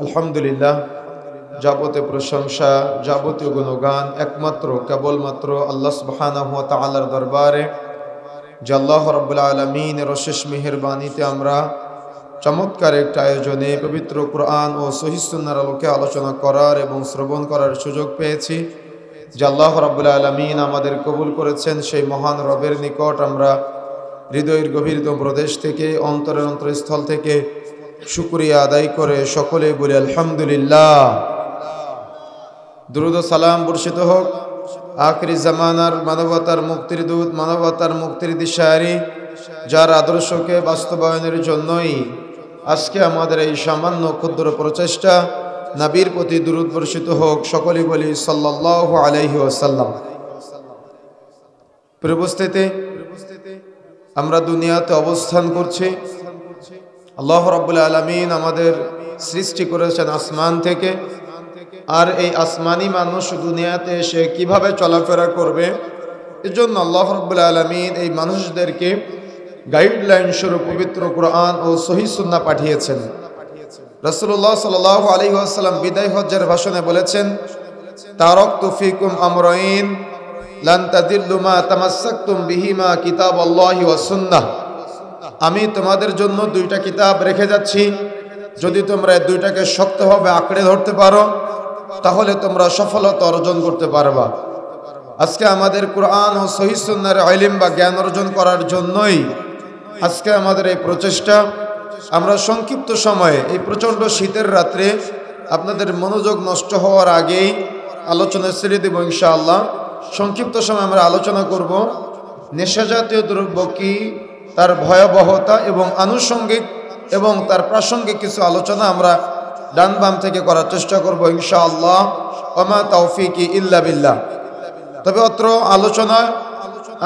আলহামদুলিল্লাহ, যাবতীয় প্রশংসা যাবতীয় গুণগান একমাত্র কেবলমাত্র আল্লাহ সুবহানাহু ওয়া তাআলার দরবারে। যে আল্লাহ রাব্বুল আলামিনের অশেষ মেহেরবানিতে আমরা চমৎকার একটা আয়োজনে পবিত্র কোরআন ও সহিহ সুন্নাহর আলোকে আলোচনা করার এবং শ্রবণ করার সুযোগ পেয়েছি। যে আল্লাহ রাব্বুল আলামিন আমাদের কবুল করেছেন, সেই মহান রবের নিকট আমরা হৃদয়ের গভীরতম প্রদেশ থেকে, অন্তরের অন্তরস্থল থেকে শুকরিয়া আদায় করে সকলে বলি আলহামদুলিল্লাহ। দুরূদ ও সালাম বর্ষিত হোক আখিরি জামানার মানবতার মুক্তির দূত, মানবতার মুক্তির দিশারি, যার আদর্শকে বাস্তবায়নের জন্যই আজকে আমাদের এই সামান্য ক্ষুদ্র প্রচেষ্টা। নবীর প্রতি দুরূদ বর্ষিত হোক, সকলে বলি সাল্লাল্লাহু আলাইহি ওয়াসাল্লাম। প্রিয় উপস্থিতি, আমরা দুনিয়াতে অবস্থান করছি। আল্লাহ রাব্বুল আলামিন আমাদের সৃষ্টি করেছেন আসমান থেকে, আর এই আসমানি মানুষ দুনিয়াতে এসে কিভাবে চলাফেরা করবে, এজন্য আল্লাহ রাব্বুল আলামিন এই মানুষদেরকে গাইডলাইন স্বরূপ পবিত্র কোরআন ও সহিহ সুন্নাহ পাঠিয়েছেন। রাসূলুল্লাহ সাল্লাল্লাহু আলাইহি ওয়াসাল্লাম বিদায় হজ্জের ভাষণে বলেছেন, তারাকতু ফিকুম আমরাইন লান তাদিল্লু মা তামাসসাকতুম বিহিমা কিতাবাল্লাহি ওয়াস সুন্নাহ। আমি তোমাদের জন্য দুইটা কিতাব রেখে যাচ্ছি, যদি তোমরা এই দুইটাকে শক্তভাবে আঁকড়ে ধরতে পারো তাহলে তোমরা সফলতা অর্জন করতে পারবা। আজকে আমাদের কোরআন ও সহিহ সুন্নাহর ইলম বা জ্ঞান অর্জন করার জন্যই আজকে আমাদের এই প্রচেষ্টা। আমরা সংক্ষিপ্ত সময়ে এই প্রচণ্ড শীতের রাত্রে আপনাদের মনোযোগ নষ্ট হওয়ার আগেই আলোচনা ছেড়ে দেব ইনশাআল্লাহ। সংক্ষিপ্ত সময় আমরা আলোচনা করব নেশাজাতীয় দ্রব্য কি, তার ভয়াবহতা এবং আনুষঙ্গিক এবং তার প্রাসঙ্গিক কিছু আলোচনা আমরা ডান বাম থেকে করার চেষ্টা করব ইনশাআল্লাহ। ওমা তাওফিকি ইল্লা বিল্লাহ। তবে অত্র আলোচনায়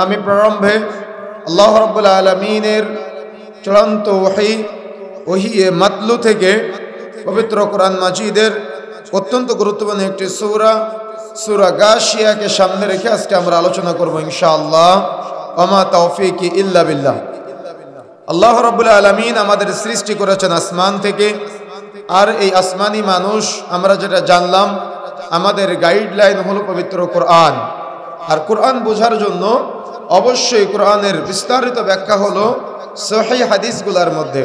আমি প্রারম্ভে আল্লাহ রাব্বুল আলামিনের চূড়ান্ত ওহিয়ে মাতলু থেকে পবিত্র কোরআন মাজিদের অত্যন্ত গুরুত্বপূর্ণ একটি সূরা গাশিয়াকে সামনে রেখে আজকে আমরা আলোচনা করব ইনশাআল্লাহ। ওমা তাওফিকি ইল্লা বিল্লাহ। আল্লাহ রাব্বুল আলামিন আমাদের সৃষ্টি করেছেন আসমান থেকে, আর এই আসমানি মানুষ আমরা যেটা জানলাম, আমাদের গাইডলাইন হলো পবিত্র কোরআন। আর কোরআন বোঝার জন্য অবশ্যই কোরআনের বিস্তারিত ব্যাখ্যা হলো সহিহ হাদিসগুলোর মধ্যে।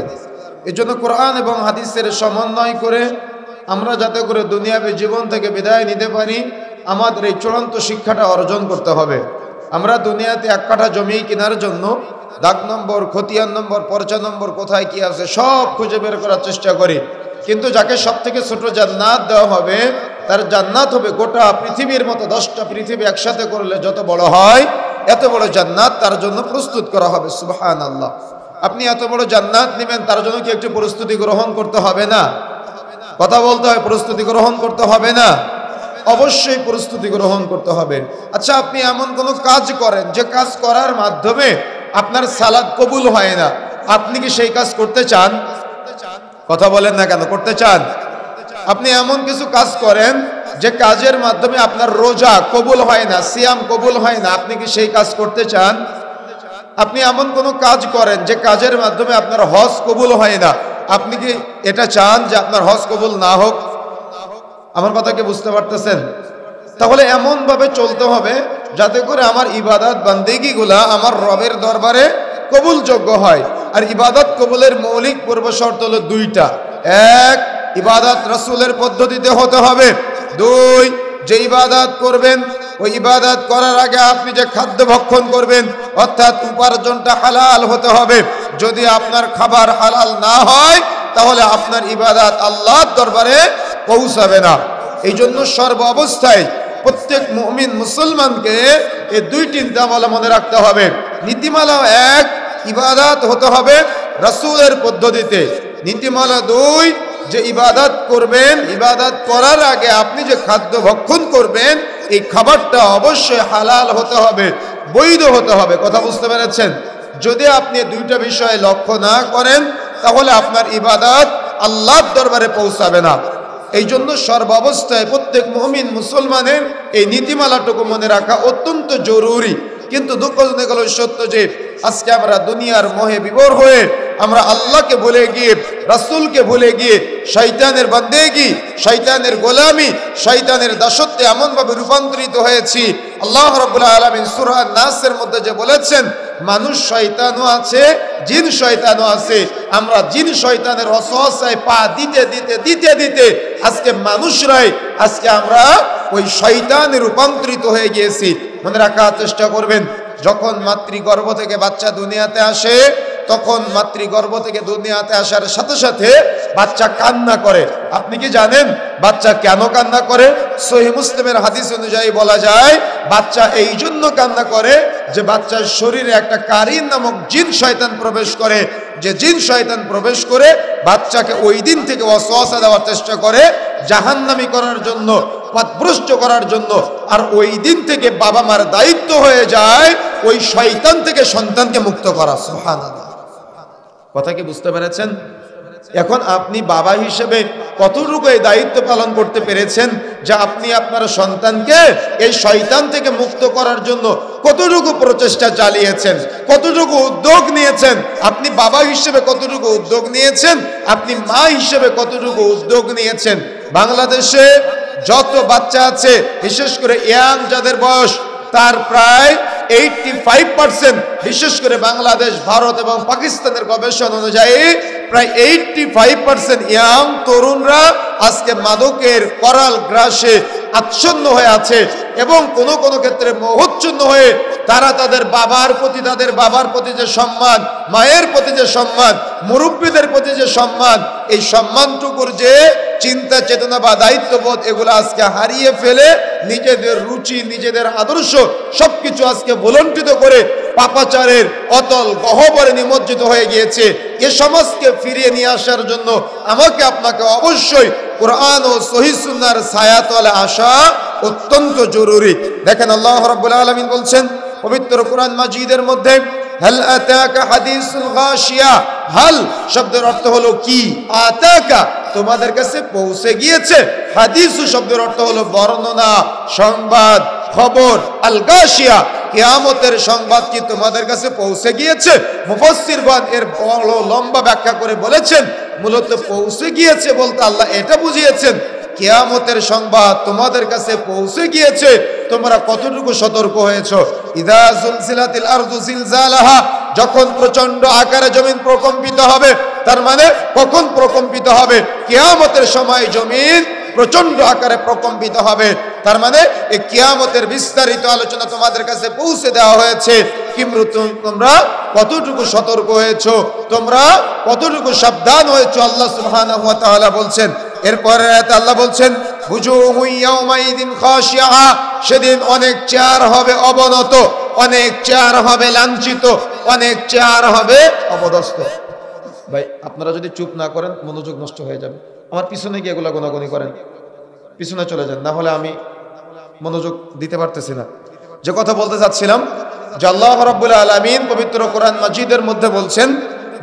এজন্য কোরআন এবং হাদিসের সমন্বয় করে আমরা যাতে করে দুনিয়াবী জীবন থেকে বিদায় নিতে পারি, আমাদের এই চূড়ান্ত শিক্ষাটা অর্জন করতে হবে। আমরা দুনিয়াতে এক কাঠা জমি কেনার জন্য দাগ নম্বর, খতিয়ান নম্বর, পর্চা নম্বর, কোথায় কি আছে সব খুঁজে বের করার চেষ্টা করি, কিন্তু যাকে সব থেকে ছোট জান্নাত দেওয়া হবে, তার জান্নাত হবে গোটা পৃথিবীর মতো। 10টা পৃথিবী একসাথে করলে যত বড় হয়, এত বড় জান্নাত তার জন্য প্রস্তুত করা হবে। সুবহানাল্লাহ। আপনি এত বড় জান্নাত নেবেন, তার জন্য কি একটু প্রস্তুতি গ্রহণ করতে হবে না? কথা বলতে হয়, প্রস্তুতি গ্রহণ করতে হবে না? অবশ্যই প্রস্তুতি গ্রহণ করতে হবে। আচ্ছা, আপনি এমন কোনো কাজ করেন যে কাজ করার মাধ্যমে আপনার সালাত কবুল হয় না, আপনি কি সেই কাজ করতে চান? কথা বলেন না কেন, করতে চান? আপনি এমন কিছু কাজ করেন যে কাজের মাধ্যমে আপনার রোজা কবুল হয় না, সিয়াম কবুল হয় না, আপনি কি সেই কাজ করতে চান? আপনি এমন কোনো কাজ করেন যে কাজের মাধ্যমে আপনার হজ কবুল হয় না, আপনি কি এটা চান যে আপনার হজ কবুল না হোক? আমার কথা কি বুঝতে পারতেছেন? তাহলে এমন ভাবে চলতে হবে যাতে করে আমার ইবাদত বান্দেগিগুলা আমার রবের দরবারে কবুলযোগ্য হয়। আর ইবাদত কবুলের মৌলিক পূর্ব শর্ত হলো দুইটা। এক, ইবাদত রাসূলের পদ্ধতিতে হতে হবে। দুই, যে ইবাদত করবেন ওই ইবাদত করার আগে আপনি যে খাদ্য ভক্ষণ করবেন, অর্থাৎ উপার্জনটা হালাল হতে হবে। যদি আপনার খাবার হালাল না হয় তাহলে আপনার ইবাদত আল্লাহর দরবারে পৌঁছাবে না। এই জন্য সর্ব অবস্থায় প্রত্যেক মুমিন মুসলমানকে এই দুইটি নীতিমালা মনে রাখতে হবে। নীতিমালা এক, ইবাদত হতে হবে রাসূলের পদ্ধতিতে। নীতিমালা দুই, যে ইবাদত করবেন, ইবাদত করার আগে আপনি যে খাদ্য ভক্ষণ করবেন এই খাবারটা অবশ্যই হালাল হতে হবে, বৈধ হতে হবে। কথা বুঝতে পেরেছেন? যদি আপনি দুইটা বিষয়ে লক্ষ্য না করেন তাহলে আপনার ইবাদত আল্লাহর দরবারে পৌঁছাবে না। এই জন্য সর্বাবস্থায় প্রত্যেক মুমিন মুসলমানের এই নীতিমালাটুকু মনে রাখা অত্যন্ত জরুরি। কিন্তু দুঃখজনক হলো সত্য যে আজকে আমরা দুনিয়ার মোহে বিভোর হয়ে আমরা আল্লাহকে ভুলে গিয়ে, রাসূলকে ভুলে গিয়ে শয়তানের বান্দেগি, শয়তানের গোলামি, শয়তানের দাসত্বে এমনভাবে রূপান্তরিত হয়েছি। আল্লাহ রাব্বুল আলামিন সূরা নাসের মধ্যে যে বলেছেন, মানুষ শয়তানও আছে, জিন শয়তানও আছে। আমরা জিন শয়তানের ওয়াসওয়াসায় পা দিতে দিতে দিতে দিতে আজকে মানুষরাই, আজকে আমরা ওই শয়তানে রূপান্তরিত হয়ে গিয়েছি। মনে রাখার চেষ্টা করবেন, যখন মাতৃগর্ভ থেকে বাচ্চা দুনিয়াতে আসে, তখন মাতৃগর্ভ থেকে দুনিয়াতে আসার সাথে সাথে বাচ্চা কান্না করে। আপনি কি জানেন বাচ্চা কেন কান্না করে? সহিহ মুসলিমের হাদিস অনুযায়ী বলা যায়, বাচ্চা এই জন্য কান্না করে যে বাচ্চার শরীরে একটা কারিন নামক জিন শয়তান প্রবেশ করে। যে জিন শয়তান প্রবেশ করে বাচ্চাকে ওই দিন থেকে ওয়াসওয়াসা দেওয়ার চেষ্টা করে, জাহান্নামী করার জন্য, পথভ্রষ্ট করার জন্য। আর ওই দিন থেকে বাবা মার দায়িত্ব হয়ে যায় ওই শয়তান থেকে সন্তানকে মুক্ত করা। সুবহানাল্লাহ। কথা কি বুঝতে পেরেছেন? এখন আপনি বাবা হিসেবে কতটুকু এই দায়িত্ব পালন করতে পেরেছেন, যে আপনি আপনার সন্তানকে এই শয়তান থেকে মুক্ত করার জন্য কতটুকু প্রচেষ্টা চালিয়েছেন, কতটুকু উদ্যোগ নিয়েছেন? আপনি বাবা হিসেবে কতটুকু উদ্যোগ নিয়েছেন, আপনি মা হিসেবে কতটুকু উদ্যোগ নিয়েছেন? বাংলাদেশে যত বাচ্চা আছে, বিশেষ করে ইয়াং যাদের বয়স, তার প্রায় 85%, বিশেষ করে বাংলাদেশ, ভারত এবং পাকিস্তানের গবেষণা অনুযায়ী প্রায় 85% ইয়াং তরুণরা আজকে মাদকের করাল গ্রাসে আচ্ছন্ন হয়ে আছে, এবং কোন কোন ক্ষেত্রে মোহচ্ছন্ন হয়ে তারা তাদের বাবার প্রতি যে সম্মান, মায়ের প্রতি যে সম্মান, মুরব্বীদের প্রতি যে সম্মান, এই সম্মানটুকুর যে চিন্তা চেতনা বা দায়িত্ববোধ, এগুলো আজকে হারিয়ে ফেলে নিজেদের রুচি, নিজেদের আদর্শ সবকিছু আজকে ভুলণ্ঠিত করে পাপাচারের অতল গহ্বরে নিমজ্জিত হয়ে গিয়েছে। এ সমাজকে ফিরিয়ে নিয়ে আসার জন্য আমাকে আপনাকে অবশ্যই কোরআন ও সহিহ সুন্নাহর ছায়াতলে আসা অত্যন্ত জরুরি। দেখেন আল্লাহ রাব্বুল আলামিন বলছেন পবিত্র কোরআন মাজিদের মধ্যে, হাল আতাকা হাদিসুল গাশিয়া। হাল শব্দের অর্থ হলো কি, আতাকা তোমাদের কাছে পৌঁছে গিয়েছে, হাদিস শব্দের অর্থ হলো বর্ণনা, সংবাদ, খবর। আল গাশিয়া কিয়ামতের সংবাদ কি তোমাদের কাছে পৌঁছে গিয়েছে? মুফাসসিরগণ এর বড় লম্বা ব্যাখ্যা করে বলেছেন, মূলত পৌঁছে গিয়েছে বলতে আল্লাহ এটা বুঝিয়েছেন, কিয়ামতের সংবাদ তোমাদের কাছে পৌঁছে গিয়েছে, তোমরা কতটুকু সতর্ক হয়েছো। ইদা জুলজিলাতিল আরদু জিলজালাহা, যখন প্রচন্ড আকারে জমিন প্রকম্পিত হবে, তার মানে কখন প্রকম্পিত হবে? কিয়ামতের সময় জমিন প্রচন্ড আকারে প্রকম্পিত হবে। তার মানে এই কিয়ামতের বিস্তারিত আলোচনা তোমাদের কাছে পৌঁছে দেওয়া হয়েছে। তোমরা কতটুকু সতর্ক হয়েছো, তোমরা কতটুকু সাবধান হয়েছো, আল্লাহ সুবহানাহু ওয়া তাআলা বলছেন। এরপরে আল্লাহ বলছেন, বুজুহু ইয়াউমাইদিন খাশিয়া, সেদিন অনেক চেহারা হবে অবনত, অনেক চেহারা হবে লাঞ্ছিত, অনেক চেহারা হবে অপদস্থ। ভাই আপনারা যদি চুপ না করেন মনোযোগ নষ্ট হয়ে যাবে। আমার পিছনে গিয়ে এগুলো গোনাগুনি করেন, পিছনে চলে যান, না হলে আমি মনোযোগ দিতে পারতেছি না। যে কথা বলতে চাচ্ছিলাম, যে আল্লাহ রাব্বুল আলামিন পবিত্র কোরআন মাজিদের মধ্যে বলছেন,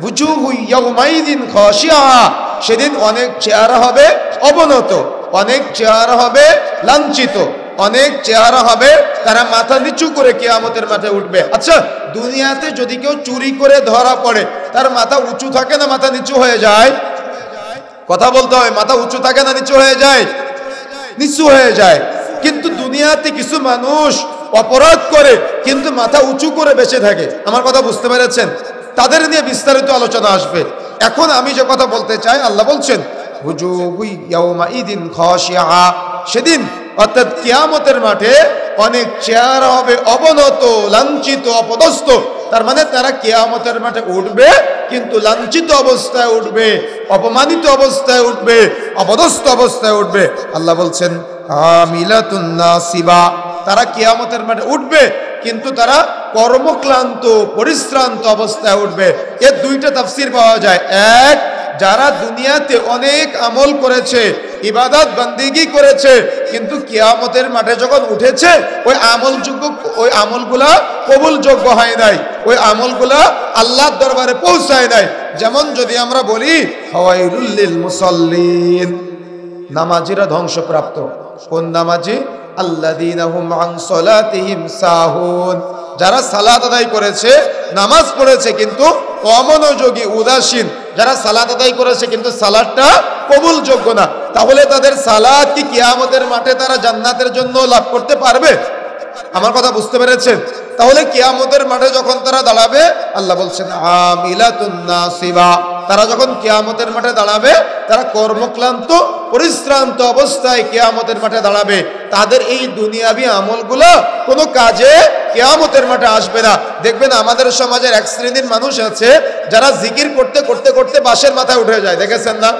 বুজুহু ইয়াউমাইদিন খাশিয়া, সেদিন অনেক চেহারা হবে অবনত, অনেক চেহারা হবে লাঞ্ছিত, অনেক চেহারা হবে তারা মাথা নিচু করে কিয়ামতের মাঠে উঠবে। আচ্ছা, দুনিয়াতে যদি কেউ চুরি করে ধরা পড়ে, তার মাথা উঁচু থাকে না মাথা নিচু হয়ে যায়? কথা বলতে হয়, মাথা উঁচু থাকে না নিচু হয়ে যায়? নিচু হয়ে যায়। কিন্তু দুনিয়াতে কিছু মানুষ অপরাধ করে কিন্তু মাথা উঁচু করে বেঁচে থাকে। আমার কথা বুঝতে পেরেছেন? তাদের নিয়ে বিস্তারিত আলোচনা আসবে। এখন আমি যে কথা বলতে চাই, আল্লাহ বলছেন বুজুহু ইয়াউমাইদিন খাশিয়া, সেদিন অর্থাৎ কিয়ামতের মাঠে অনেক চেহারা হবে অবনত, লাঞ্ছিত, অপদস্থ। তার মানে তারা কিয়ামতের মাঠে উঠবে কিন্তু লাঞ্ছিত অবস্থায় উঠবে, অপমানিত অবস্থায় উঠবে, অপদস্থ অবস্থায় উঠবে। আল্লাহ বলছেন আমিলাতুন নাসিবা, তারা কিয়ামতের মাঠে উঠবে কিন্তু তারা কর্মক্লান্ত, পরিশ্রান্ত অবস্থায় উঠবে। এর দুইটা তাফসীর পাওয়া যায়। এক, যারা দুনিয়াতে অনেক আমল করেছে, ইবাদত বান্দিগি করেছে, কিন্তু কিয়ামতের মাঠে যখন উঠেছে ওই আমলগুলা কবুলযোগ্য হয় নাই, ওই আমলগুলা আল্লাহর দরবারে পৌঁছায় নাই। যেমন যদি আমরা বলি ফাওয়াইলুল লিল মুসাল্লিন, নামাজিরা ধ্বংসপ্রাপ্ত। কোন নামাজি? আল্লাযীনা হুম আন সালাতিহিম সাহুন, যারা সালাত আদায় করেছে, নামাজ পড়েছে কিন্তু অমনোযোগী, উদাসীন, যারা সালাত আদায় করেছে কিন্তু সালাতটা কবুলযোগ্য না, তাহলে তাদের সালাত কি কিয়ামতের মাঠে তারা জান্নাতের জন্য লাভ করতে পারবে? আমার কথা বুঝতে পেরেছেন? তাহলে কিয়ামতের মাঠে যখন তারা দাঁড়াবে, আল্লাহ বলছেন আমিলাতুন নাসিবা, তারা যখন কিয়ামতের মাঠে দাঁড়াবে, তারা কর্মক্লান্ত পরিশ্রান্ত অবস্থায় কিয়ামতের মাঠে দাঁড়াবে। তাদের এই দুনিয়াবি আমলগুলো কোনো কাজে কিয়ামতের মাঠে আসবে না। দেখবেন আমাদের সমাজের এক শ্রেণীর মানুষ আছে যারা জিকির করতে করতে করতে বাঁশের মাথায় উঠে যায়, দেখেছেন না?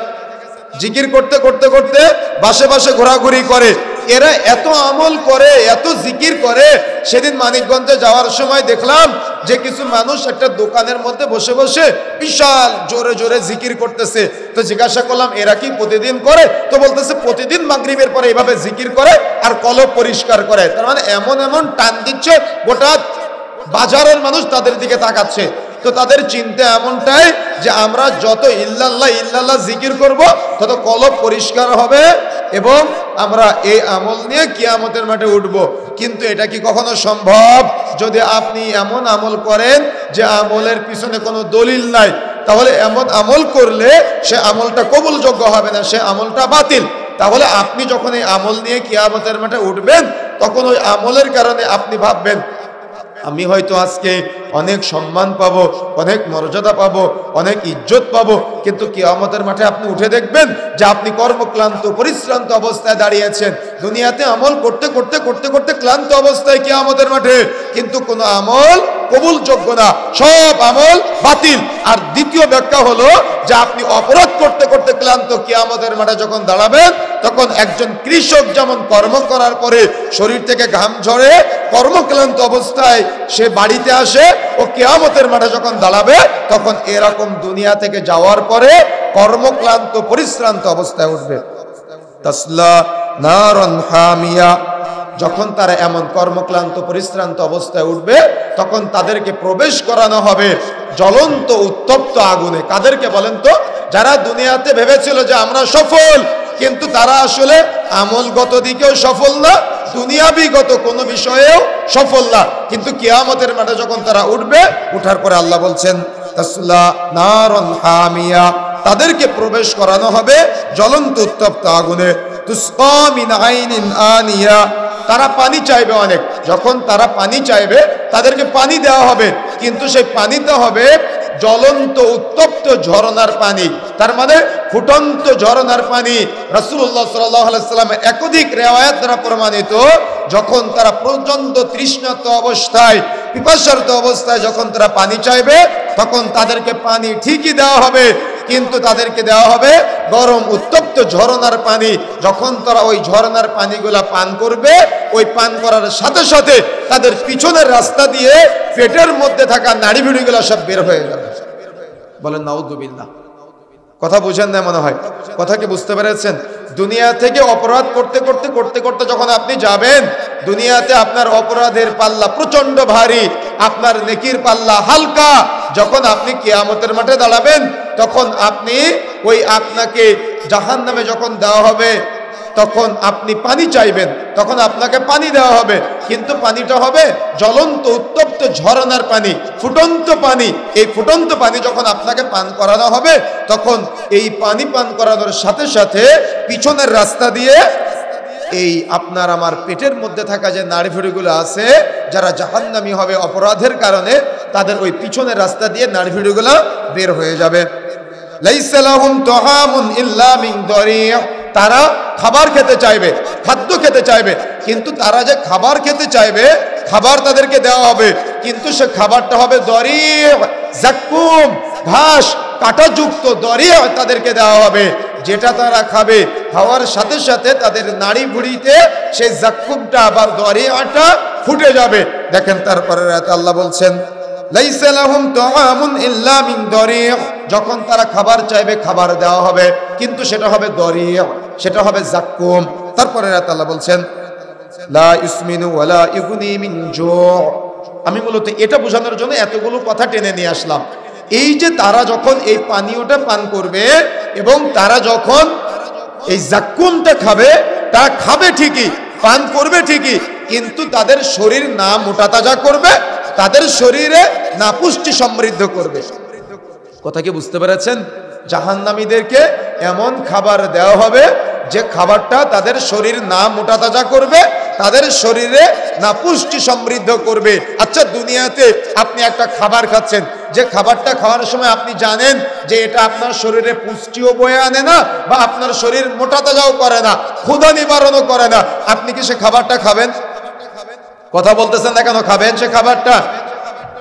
জিকির করতে করতে করতে বাসে বাসে ঘোরাঘুরি করে। এরা এত আমল করে, এত জিকির করে। সেদিন মানিকগঞ্জে যাওয়ার সময় দেখলাম যে কিছু মানুষ একটা দোকানের মধ্যে বসে বসে বিশাল জোরে জোরে জিকির করতেছে। তো জিজ্ঞাসা করলাম এরা কি প্রতিদিন করে? তো বলতেছে প্রতিদিন মাগরিবের পরে এইভাবে জিকির করে আর কলব পরিষ্কার করে। তার মানে এমন এমন টান দিচ্ছে, গোটা বাজারের মানুষ তাদের দিকে তাকাচ্ছে। তো তাদের চিন্তা এমনটাই যে আমরা যত ইল্লাল্লাহ ইল্লাল্লাহ জিকির করব তত কলব পরিষ্কার হবে এবং আমরা এই আমল নিয়ে কিয়ামতের মাঠে উঠব। কিন্তু এটা কি কখনো সম্ভব? যদি আপনি এমন আমল করেন যে আমলের পিছনে কোনো দলিল নাই, তাহলে এমন আমল করলে সে আমলটা কবুলযোগ্য হবে না, সে আমলটা বাতিল। তাহলে আপনি যখন এই আমল নিয়ে কিয়ামতের মাঠে উঠবেন, তখন ওই আমলের কারণে আপনি ভাববেন আমি হয়তো আজকে অনেক সম্মান পাবো, অনেক মর্যাদা পাবো, অনেক ইজ্জত পাবো। কিন্তু কিয়ামতের মাঠে আপনি উঠে দেখবেন যে আপনি কর্মক্লান্ত পরিশ্রান্ত অবস্থায় দাঁড়িয়েছেন, দুনিয়াতে আমল করতে করতে করতে করতে ক্লান্ত অবস্থায় কিয়ামতের মাঠে, কিন্তু কোনো আমল কবুলযোগ্য না, সব আমল বাতিল। আর দ্বিতীয় ব্যাখ্যা হলো যে আপনি অপরাধ করতে করতে ক্লান্ত, কিয়ামতের মাঠে যখন দাঁড়াবেন তখন একজন কৃষক যেমন কর্ম করার পরে শরীর থেকে ঘাম ঝরে কর্মক্লান্ত অবস্থায় সে বাড়িতে আসে, ও কিয়ামতের মাঠে যখন দাঁড়াবে তখন এরকম দুনিয়া থেকে যাওয়ার পরে কর্মক্লান্ত পরিশ্রান্ত অবস্থায় উঠবে। তাসলা নারান হামিয়া, যখন তারা এমন কর্মক্লান্ত পরিশ্রান্ত অবস্থায় উঠবে তখন তাদেরকে প্রবেশ করানো হবে জ্বলন্ত উত্তপ্ত আগুনে। কাদেরকে বলেন তো? যারা দুনিয়াতে ভেবেছিল যে আমরা সফল, কিন্তু তারা আসলে আমলগত দিকেও সফল না, দুনিয়াবিগত কোনো বিষয়েও সফল না। কিন্তু কিয়ামতের মাঠে যখন তারা উঠবে, উঠার পরে আল্লাহ বলছেন তাসলা নারান হামিয়া, তাদেরকে প্রবেশ করানো হবে জ্বলন্ত উত্তপ্ত আগুনে। তুসকা মিন আইনিন আনিয়া, তারা পানি চাইবে অনেক। যখন তারা পানি চাইবে তাদেরকে পানি দেওয়া হবে, কিন্তু সেই পানিতে হবে জ্বলন্ত উত্তপ্ত ঝরনার পানি, তার মানে ফুটন্ত ঝরনার পানি। রাসূলুল্লাহ সাল্লাল্লাহু আলাইহি সাল্লামের একাধিক রিওয়ায়াত দ্বারা প্রমাণিত, যখন তারা প্রচন্ড তৃষ্ণার্ত অবস্থায়, পিপাসার্ত অবস্থায় যখন তারা পানি চাইবে, তখন তাদেরকে পানি ঠিকই দেওয়া হবে, কিন্তু তাদেরকে দেওয়া হবে গরম উত্তপ্ত ঝরনার পানি। যখন তারা ওই ঝরনার পানিগুলা পান করবে, ওই পান করার সাথে সাথে তাদের পিছনের রাস্তা দিয়ে পেটের মধ্যে থাকা নাড়িভুড়িগুলা সব বের হয়ে যাবে। বলেন নাউযুবিল্লাহ। কথা বুঝেন না মনে হয়? কথা কি বুঝতে পেরেছেন? দুনিয়া থেকে অপরাধ করতে করতে করতে করতে যখন আপনি যাবেন, দুনিয়াতে আপনার অপরাধের পাল্লা প্রচন্ড ভারী, আপনার নেকির পাল্লা হালকা। যখন আপনি কিয়ামতের মাঠে দাঁড়াবেন তখন আপনি ওই আপনাকে জাহান্নামে যখন দেওয়া হবে, তখন আপনি পানি চাইবেন, তখন আপনাকে পানি দেওয়া হবে, কিন্তু পানিটা হবে জ্বলন্ত উত্তপ্ত ঝরনার পানি, ফুটন্ত পানি। এই ফুটন্ত পানি যখন আপনাকে পান করানো হবে, তখন এই পানি পান করানোর সাথে সাথে পিছনের রাস্তা দিয়ে এই আপনার আমার পেটের মধ্যে থাকা যে নাড়িভুড়িগুলো আছে, যারা জাহান্নামী হবে অপরাধের কারণে, তাদের ওই পিছনের রাস্তা দিয়ে নাড়িভুড়িগুলো বের হয়ে যাবে। লাইসা লাহুম তুআমুন ইল্লা মিন দারি', তারা খাবার খেতে চাইবে, খাদ্য খেতে চাইবে, কিন্তু তারা যে খাবার খেতে চাইবে, খাবার তাদেরকে দেওয়া হবে, কিন্তু সে খাবারটা হবে দরি', যাক্কুম, ঘাস কাঁটাযুক্ত দরি' তাদেরকে দেওয়া হবে, যেটা তারা খাবে। খাওয়ার সাথে সাথে তাদের নাড়ি ভুড়িতে সেই যাক্কুমটা বা দরি'টা ফুটে যাবে। দেখেন তারপরে আল্লাহ বলছেন লাইসা লাহুম তুআমুন ইল্লা মিন দারি', যখন তারা খাবার চাইবে খাবার দেওয়া হবে, কিন্তু সেটা হবে দরি', সেটা হবে যাক্কুম। তারপরে আল্লাহ বলছেন লা ইসমিনু ওয়ালা ইগনি মিন জু'। আমি মূলত এটা বোঝানোর জন্য এতগুলো কথা টেনে নিয়ে আসলাম। এই যে তারা যখন এই পানীয়টা পান করবে এবং তারা যখন এই যাক্কুমটা খাবে, তারা খাবে ঠিকই, পান করবে ঠিকই, কিন্তু তাদের শরীর না মোটা তাজা করবে, তাদের শরীরে না পুষ্টি সমৃদ্ধ করবে। কথা কি বুঝতে পেরেছেন? জাহান্নামীদেরকে এমন খাবার দেওয়া হবে যে খাবারটা তাদের শরীর না মোটা তাজা করবে, তাদের শরীরে না পুষ্টি সমৃদ্ধ করবে। আচ্ছা, দুনিয়াতে আপনি একটা খাবার খাচ্ছেন, যে খাবারটা খাওয়ার সময় আপনি জানেন যে এটা আপনার শরীরে পুষ্টিও বয়ে আনে না, বা আপনার শরীর মোটা তাজাও করে না, ক্ষুধা নিবারণও করে না, আপনি কি সে খাবারটা খাবেন? কথা বলতেছেন না কেন? খাবেন সে খাবারটা?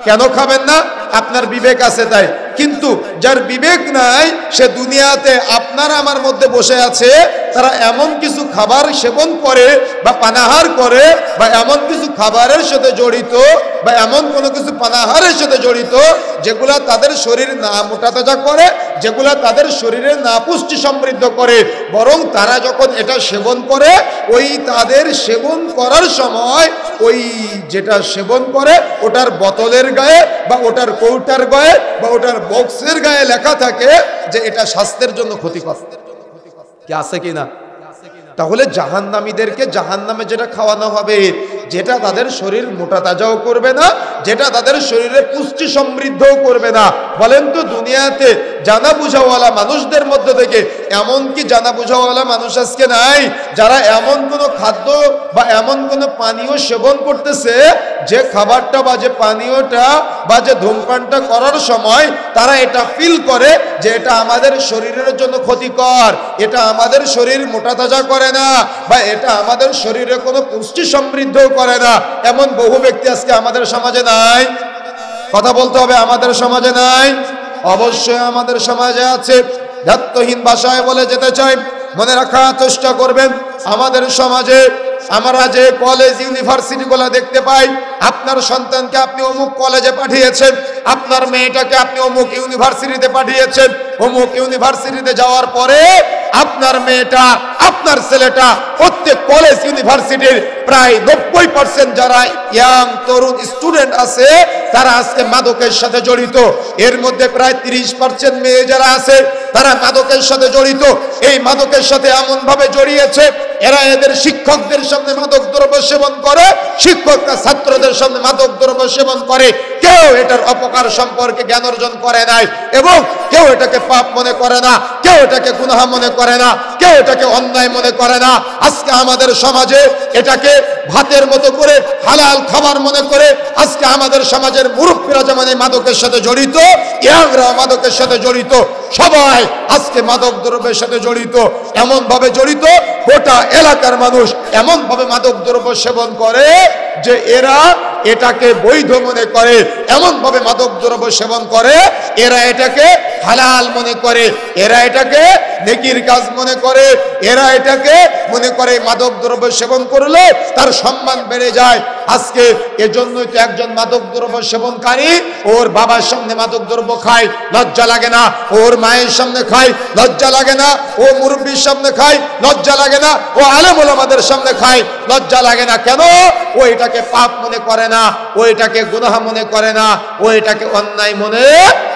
কেন খাবেন না? আপনার বিবেক আছে তাই। কিন্তু যার বিবেক নাই, সে দুনিয়াতে আপনার আমার মধ্যে বসে আছে, তারা এমন কিছু খাবার সেবন করে বা পানাহার করে, বা এমন কিছু খাবারের সাথে জড়িত, বা এমন কোনো কিছু পানাহারের সাথে জড়িত যেগুলা তাদের শরীর না মোটা তাজা করে, যেগুলা তাদের শরীরে না পুষ্টি সমৃদ্ধ করে। বরং তারা যখন এটা সেবন করে, ওই তাদের সেবন করার সময় ওই যেটা সেবন করে ওটার বোতলের গায়ে বা ওটার কৌটার গায়ে বা ওটার বক্সের গায়ে লেখা থাকে যে এটা স্বাস্থ্যের জন্য ক্ষতিকর। কি আছে কিনা? তাহলে জাহান্নামীদেরকে জাহান্নামে যেটা খাওয়ানো হবে, যেটা তাদের শরীর মোটা তাজাও করবে না, যেটা তাদের শরীরে পুষ্টি সমৃদ্ধও করবে না। বলেন তো, দুনিয়াতে জানা বুঝাওয়ালা মানুষদের মধ্যে থেকে এমন কি জানা বুঝাওয়ালা মানুষ আজকে নাই, যারা এমন কোনো খাদ্য বা এমন কোনো পানীয় সেবন করতেছে যে খাবারটা বা যে পানীয়টা বা যে ধূমপানটা করার সময় তারা এটা ফিল করে যে এটা আমাদের শরীরের জন্য ক্ষতিকর, এটা আমাদের শরীর মোটা তাজা করে না, বা এটা আমাদের শরীরে কোনো পুষ্টি সমৃদ্ধ করে না। এমন বহু ব্যক্তি আজকে আমাদের সমাজে নাই? কথা বলতে হবে, আমাদের সমাজে নাই? অবশ্যই আমাদের সমাজে আছে। দায়িত্বহীন ভাষায় বলে যেতে চাই, মনে রাখার চেষ্টা করবেন, আমাদের সমাজে আমরা যে কলেজ ইউনিভার্সিটিগুলো দেখতে পাই, আপনার সন্তানকে আপনি অমুক কলেজে পাঠিয়েছেন, আপনার মেয়েটাকে আপনি অমুক ইউনিভার্সিটিতে পাঠিয়েছেন, অমুক ইউনিভার্সিটিতে যাওয়ার পরে আপনার মেয়েটা, আপনার ছেলেটা প্রত্যেক কলেজ ইউনিভার্সিটির প্রায় 90% যারা ইয়াং তরুণ স্টুডেন্ট আছে তারা আজকে মাদকের সাথে জড়িত। এর মধ্যে প্রায় 30% মেয়ে যারা আছে তারা মাদকের সাথে জড়িত। এই মাদকের সাথে এমন ভাবে জড়িয়েছে, এরা এদের শিক্ষকদের সামনে মাদক দ্রব্য সেবন করে, শিক্ষকরা ছাত্রদের সামনে মাদক দ্রব্য সেবন করে। কেউ এটার অপকার সম্পর্কে জ্ঞান অর্জন করে নাই, এবং কেউ এটাকে পাপ মনে করে না, কেউ এটাকে গুনাহ মনে করে না, কেউ এটাকে অন্যায় মনে করে না। আজকে আমাদের সমাজে এটাকে ভাতের মতো করে হালাল খাবার মনে করে আজকে আমাদের সমাজের মুরব্বীরা যেমন এই মাদকের সাথে জড়িত, ইয়াংরা মাদকের সাথে জড়িত, সবাই আজকে মাদক দ্রব্যের সাথে জড়িত। এমন ভাবে জড়িত, গোটা এলাকার মানুষ এমন ভাবে মাদক দ্রব্য সেবন করে যে এরা এটাকে বৈধ মনে করে, এমন ভাবে মাদক দ্রব্য সেবন করে, এরা এটাকে হালাল মনে করে, এরা এটাকে নেকির কাজ মনে করে, এরা এটাকে মনে করে মাদক দ্রব্য সেবন করলে তার সম্মান বেড়ে যায়। আজকে এজন্যই তো একজন মাদক দ্রব্য সেবনকারী ওর বাবার সামনে মাদক দ্রব্য খায়, লজ্জা লাগে না, ওর মায়ের সামনে খায়, লজ্জা লাগে না, ও মুরব্বীর সামনে খায়, লজ্জা লাগে না, ও আলেম ওলামাদের সামনে খায়, লজ্জা লাগে না। কেন? ও এটাকে পাপ মনে করে না, ও এটাকে গুনাহ মনে করে না, ও এটাকে অন্যায় মনে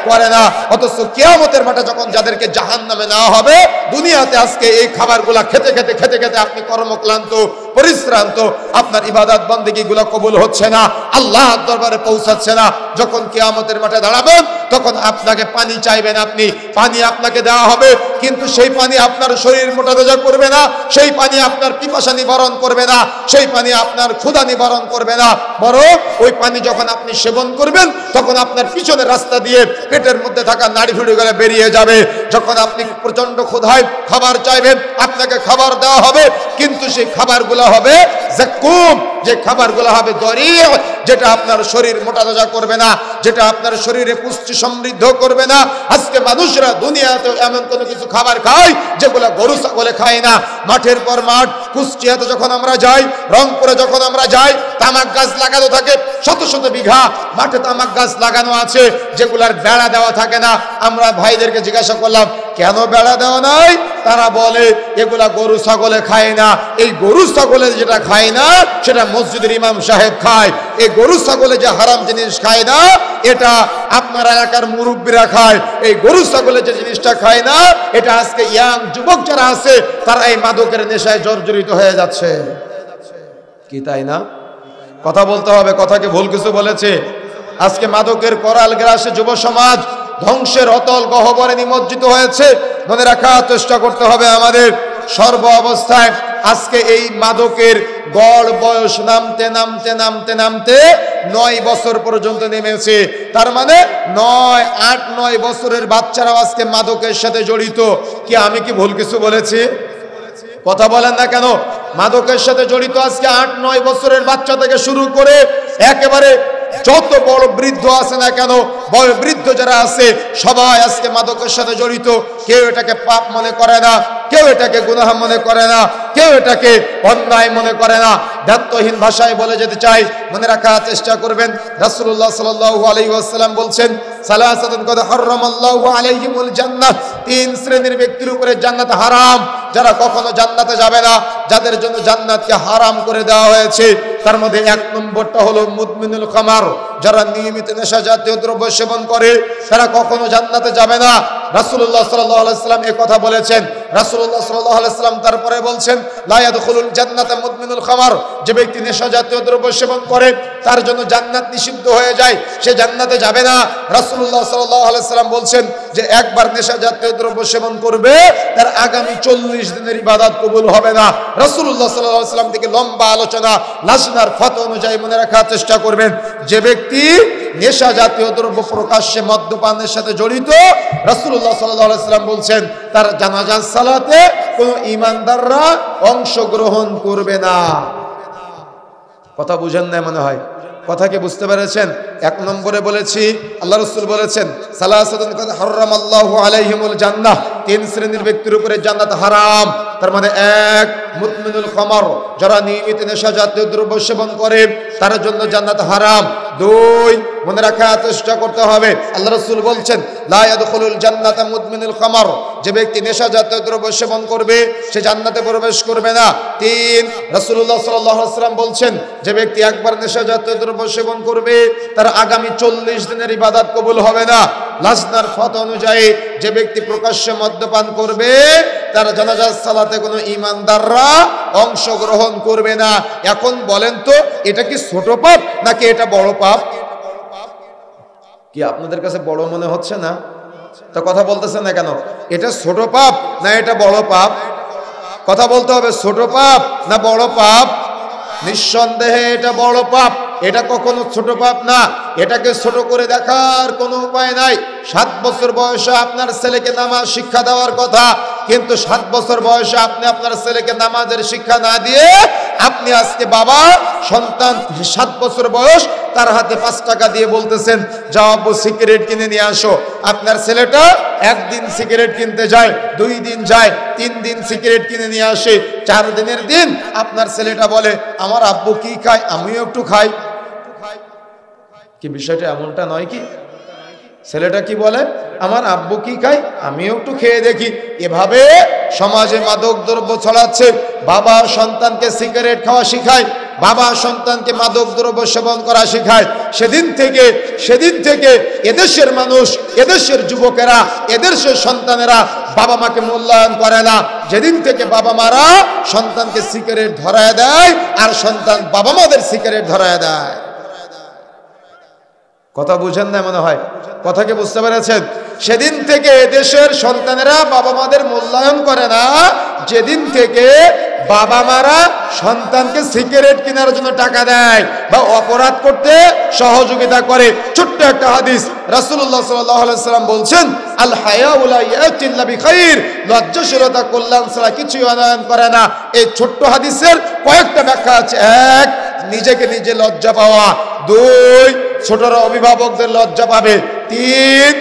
করে না। অথচ কিয়ামতের মাঠে যখন যাদেরকে জাহান্নামে নেওয়া হবে, দুনিয়াতে আজকে এই খাবারগুলা খেতে খেতে খেতে খেতে আপনি কর্মক্লান্ত, পরিশ্রান্ত, আপনার ইবাদত বন্দেগীগুলো কবুল হচ্ছে না, আল্লাহর দরবারে পৌঁছাচ্ছে না। যখন কিয়ামতের মাঠে দাঁড়াবেন তখন আপনাকে পানি চাইবেন, আপনি পানি আপনাকে দেওয়া হবে, কিন্তু সেই পানি আপনার শরীর মোটা তাজা করবে না, সেই পানি আপনার পিপাসা নিবারণ করবে না, সেই পানি আপনার ক্ষুধা নিবারণ করবে না। বরং ওই পানি যখন আপনি সেবন করবেন তখন আপনার পিছনের রাস্তা দিয়ে পেটের মধ্যে থাকা নাড়ি ভুঁড়িগুলো বেরিয়ে যাবে। যখন আপনি প্রচন্ড ক্ষুধায় খাবার চাইবেন, আপনাকে খাবার দেওয়া হবে, কিন্তু সেই খাবারগুলো হবে যাকুম, যে খাবারগুলো হবে দরিয়, যেটা আপনার শরীর মোটা তাজা করবে না, যেটা আপনার শরীরে পুষ্টি সমৃদ্ধ করবে না। আজকে মানুষরা দুনিয়াতে এমন কোনো কিছু খাবার খায় যেগুলো গরু ছাগলে খায় না। মাঠের পর মাঠ, কুষ্টিয়াতে যখন আমরা যাই, রংপুরে যখন আমরা যাই, তামাক গাছ লাগানো থাকে, শত শত বিঘা মাঠে তামাক গাছ লাগানো আছে, যেগুলার বেড়া দেওয়া থাকে না। আমরা ভাইদেরকে জিজ্ঞাসা করলাম কেন বেড়া দেওয়া নাই? তারা বলে এগুলা গরু ছাগলে খায় না। এই গরু ছাগলে যেটা খায় না সেটা মসজিদের ইমাম সাহেব খায়। এই গরু ছাগলে যে হারাম জিনিস খায় না এটা আপনার এলাকার মুরব্বীরা খায়। এই গরু ছাগলে যে জিনিসটা খায় না এটা আজকে ইয়াং যুবক যারা আছে তারা এই মাদকের নেশায় জর্জরিত হয়ে যাচ্ছে। কি তাই না? কথা বলতে হবে, কথাকে ভুল কিছু বলেছে। আজকে মাদকের করাল গ্রাসে যুব সমাজ ধ্বংসের অতল গহ্বরে নিমজ্জিত হয়েছে। মনে রাখার চেষ্টা করতে হবে আমাদের সর্ব অবস্থায়। আজকে এই মাদকের গড় বয়স নামতে নামতে নামতে নামতে 9 বছর পর্যন্ত নেমেছে। তার মানে 8-9 বছরের বাচ্চারাও আজকে মাদকের সাথে জড়িত। কি আমি কি ভুল কিছু বলেছি? কথা বলেন না কেন? মাদকের সাথে জড়িত আজকে 8-9 বছরের বাচ্চা থেকে শুরু করে একেবারে যত বড় বৃদ্ধ আছে না কেন, বৃদ্ধ যারা আছে সবাই আজকে মাদকের সাথে জড়িত। কেউ এটাকে পাপ মনে করে না, কেউ এটাকে গুনাহ মনে করে না, কেউ এটাকে অন্যায় মনে করে না। দায়িত্বহীন ভাষায় বলে যেতে চাই, মনে রাখার চেষ্টা করবেন। রাসূলুল্লাহ সাল্লাল্লাহু আলাইহি ওয়াসাল্লাম বলছেন, সালাসাতুন কাদ হারামাল্লাহু আলাইহিমুল জান্নাহ, 3 শ্রেণীর ব্যক্তির উপরে জান্নাত হারাম, যারা কখনো জান্নাতে যাবে না, যাদের জন্য জান্নাতকে হারাম করে দেওয়া হয়েছে। তার মধ্যে 1 নম্বরটা হলো মুদমিনুল খামার, যারা নিয়মিত নেশা জাতীয় দ্রব্য সেবন করে তারা কখনো জান্নাতে যাবে না। রাসূলুল্লাহ সাল্লাল্লাহু আলাইহি ওয়াসাল্লাম এই কথা বলেছেন। রাসূলুল্লাহ সাল্লাল্লাহু আলাইহি ওয়াসাল্লাম তারপরে বলছেন, লা ইয়াদখুলুল জান্নাতা মুদমিনুল খামার, যে ব্যক্তি নেশা জাতীয় দ্রব্য সেবন করে তার জন্য জান্নাত নিষিদ্ধ হয়ে যায়, সে জান্নাতে যাবে না। রাসূলুল্লাহ সাল্লাল্লাহু আলাইহি ওয়াসাল্লাম বলছেন যে একবার নেশা জাতীয় দ্রব্য সেবন করবে তার আগামী 40 দিনের ইবাদত কবুল হবে না। রাসূলুল্লাহ সাল্লাল্লাহু আলাইহি ওয়াসাল্লাম থেকে লম্বা আলোচনা লাজনার ফতোয়া অনুযায়ী মনে রাখার চেষ্টা করবেন। যে ব্যক্তি নেশা জাতীয় দ্রব্য প্রকাশ্যে মদ্যপানের সাথে জড়িত, রাসূলুল্লাহ সাল্লাল্লাহু আলাইহি ওয়াসাল্লাম বলছেন তার জানাজার সালাতে কোনো ঈমানদাররা অংশগ্রহণ করবে না। কথা বুঝেন না মনে হয়? কথা কি বুঝতে পেরেছেন? 1 নম্বরে বলেছি, আল্লাহ রাসূল বলেছেন, সালাসাতুন কাদ হারামাল্লাহু আলাইহিমুল জান্নাহ, 3 শ্রেণীর ব্যক্তির উপরে জান্নাত হারাম। তার মানে 1 মুদমিনুল খামার, যারা নিয়মিত নেশা জাতীয় দ্রব্য সেবন করে তার জন্য জান্নাত হারাম। 2 মনে রাখার চেষ্টা করতে হবে, আল্লাহ রাসূল বলছেন, লা ইয়াদখুলুল জান্নাতা মুদমিনুল খামার, যে ব্যক্তি নেশা জাতীয় দ্রব্য সেবন করবে সে জান্নাতে প্রবেশ করবে না। 3 রাসূলুল্লাহ সাল্লাল্লাহু আলাইহি ওয়াসাল্লাম বলছেন, যে ব্যক্তি একবার নেশা জাতীয় দ্রব্য সেবন করবে তার আগামী 40 দিনের ইবাদত কবুল হবে না। লাজনার ফতোয়া অনুযায়ী যে ব্যক্তি প্রকাশ্যে মদ্যপান করবে তার জানাজার সালাতে কোনো ঈমানদাররা অংশগ্রহণ করবে না। এখন বলেন তো, এটা কি ছোট পাপ নাকি এটা বড় পাপ? কি আপনাদের কাছে বড় মনে হচ্ছে না? তো কথা বলতেছেন না কেন? এটা ছোট পাপ না এটা বড় পাপ? কথা বলতে হবে, ছোট পাপ না বড় পাপ? নিঃসন্দেহে এটা বড় পাপ, এটা কখনো ছোট পাপ না। এটাকে ছোট করে দেখার কোনো উপায় নাই। 7 বছর বয়সে আপনার ছেলেকে নামাজ শিক্ষা দেওয়ার কথা, কিন্তু 7 বছর বয়সে আপনি আপনার ছেলেকে নামাজের শিক্ষা না দিয়ে আপনি আজকে বাবা, সন্তান 7 বছর বয়স, তার হাতে 5 টাকা দিয়ে বলতেছেন যাও আব্বু সিগারেট কিনে নিয়ে আসো। আপনার ছেলেটা 1 দিন সিগারেট কিনতে যায়, 2 দিন যায়, 3 দিন সিগারেট কিনে নিয়ে আসে, 4 দিনের দিন আপনার ছেলেটা বলে আমার আব্বু কি খায় আমিও একটু খাই। কি বিষয়টা এমনটা নয় কি? ছেলেটা কি বলে, আমার আব্বু কি খায় আমিও একটু খেয়ে দেখি। এভাবে সমাজে মাদক দ্রব্য ছড়াচ্ছে। বাবা সন্তানকে সিগারেট খাওয়া শিখায়, বাবা সন্তানকে মাদক দ্রব্য সেবন করা শিখায়। সেদিন থেকে এদেশের মানুষ, এদেশের যুবকেরা, এদেশের সন্তানেরা বাবা মাকে মূল্যায়ন করে না। যেদিন থেকে বাবা মারা সন্তানকে সিগারেট ধরায় দেয় আর সন্তান বাবা মাদের সিগারেট ধরায় দেয়। কথা বুঝেন না মনে হয়? কথাকে বুঝতে পেরেছেন? সেদিন থেকে দেশের সন্তানেরা বাবা মাদের মূল্যায়ন করে না, যেদিন থেকে বাবা মারা সন্তানকে সিগারেট কেনার জন্য টাকা দেয় বা অপরাধ করতে সহযোগিতা করে। ছোট্ট একটা হাদিস, রাসূলুল্লাহ সাল্লাল্লাহু আলাইহি ওয়াসাল্লাম বলছেন, আল হায়াউ লা ইয়াতি ইল্লা বিখাইর, লজ্জাশীলতা কল্যাণ ছাড়া কিছুই আনয়ন করে না। এই ছোট্ট হাদিসের কয়েকটা ব্যাখ্যা আছে। 1 নিজেকে নিজে লজ্জা পাওয়া, 2 ছোটরা অভিভাবকদের লজ্জা পাবে, 3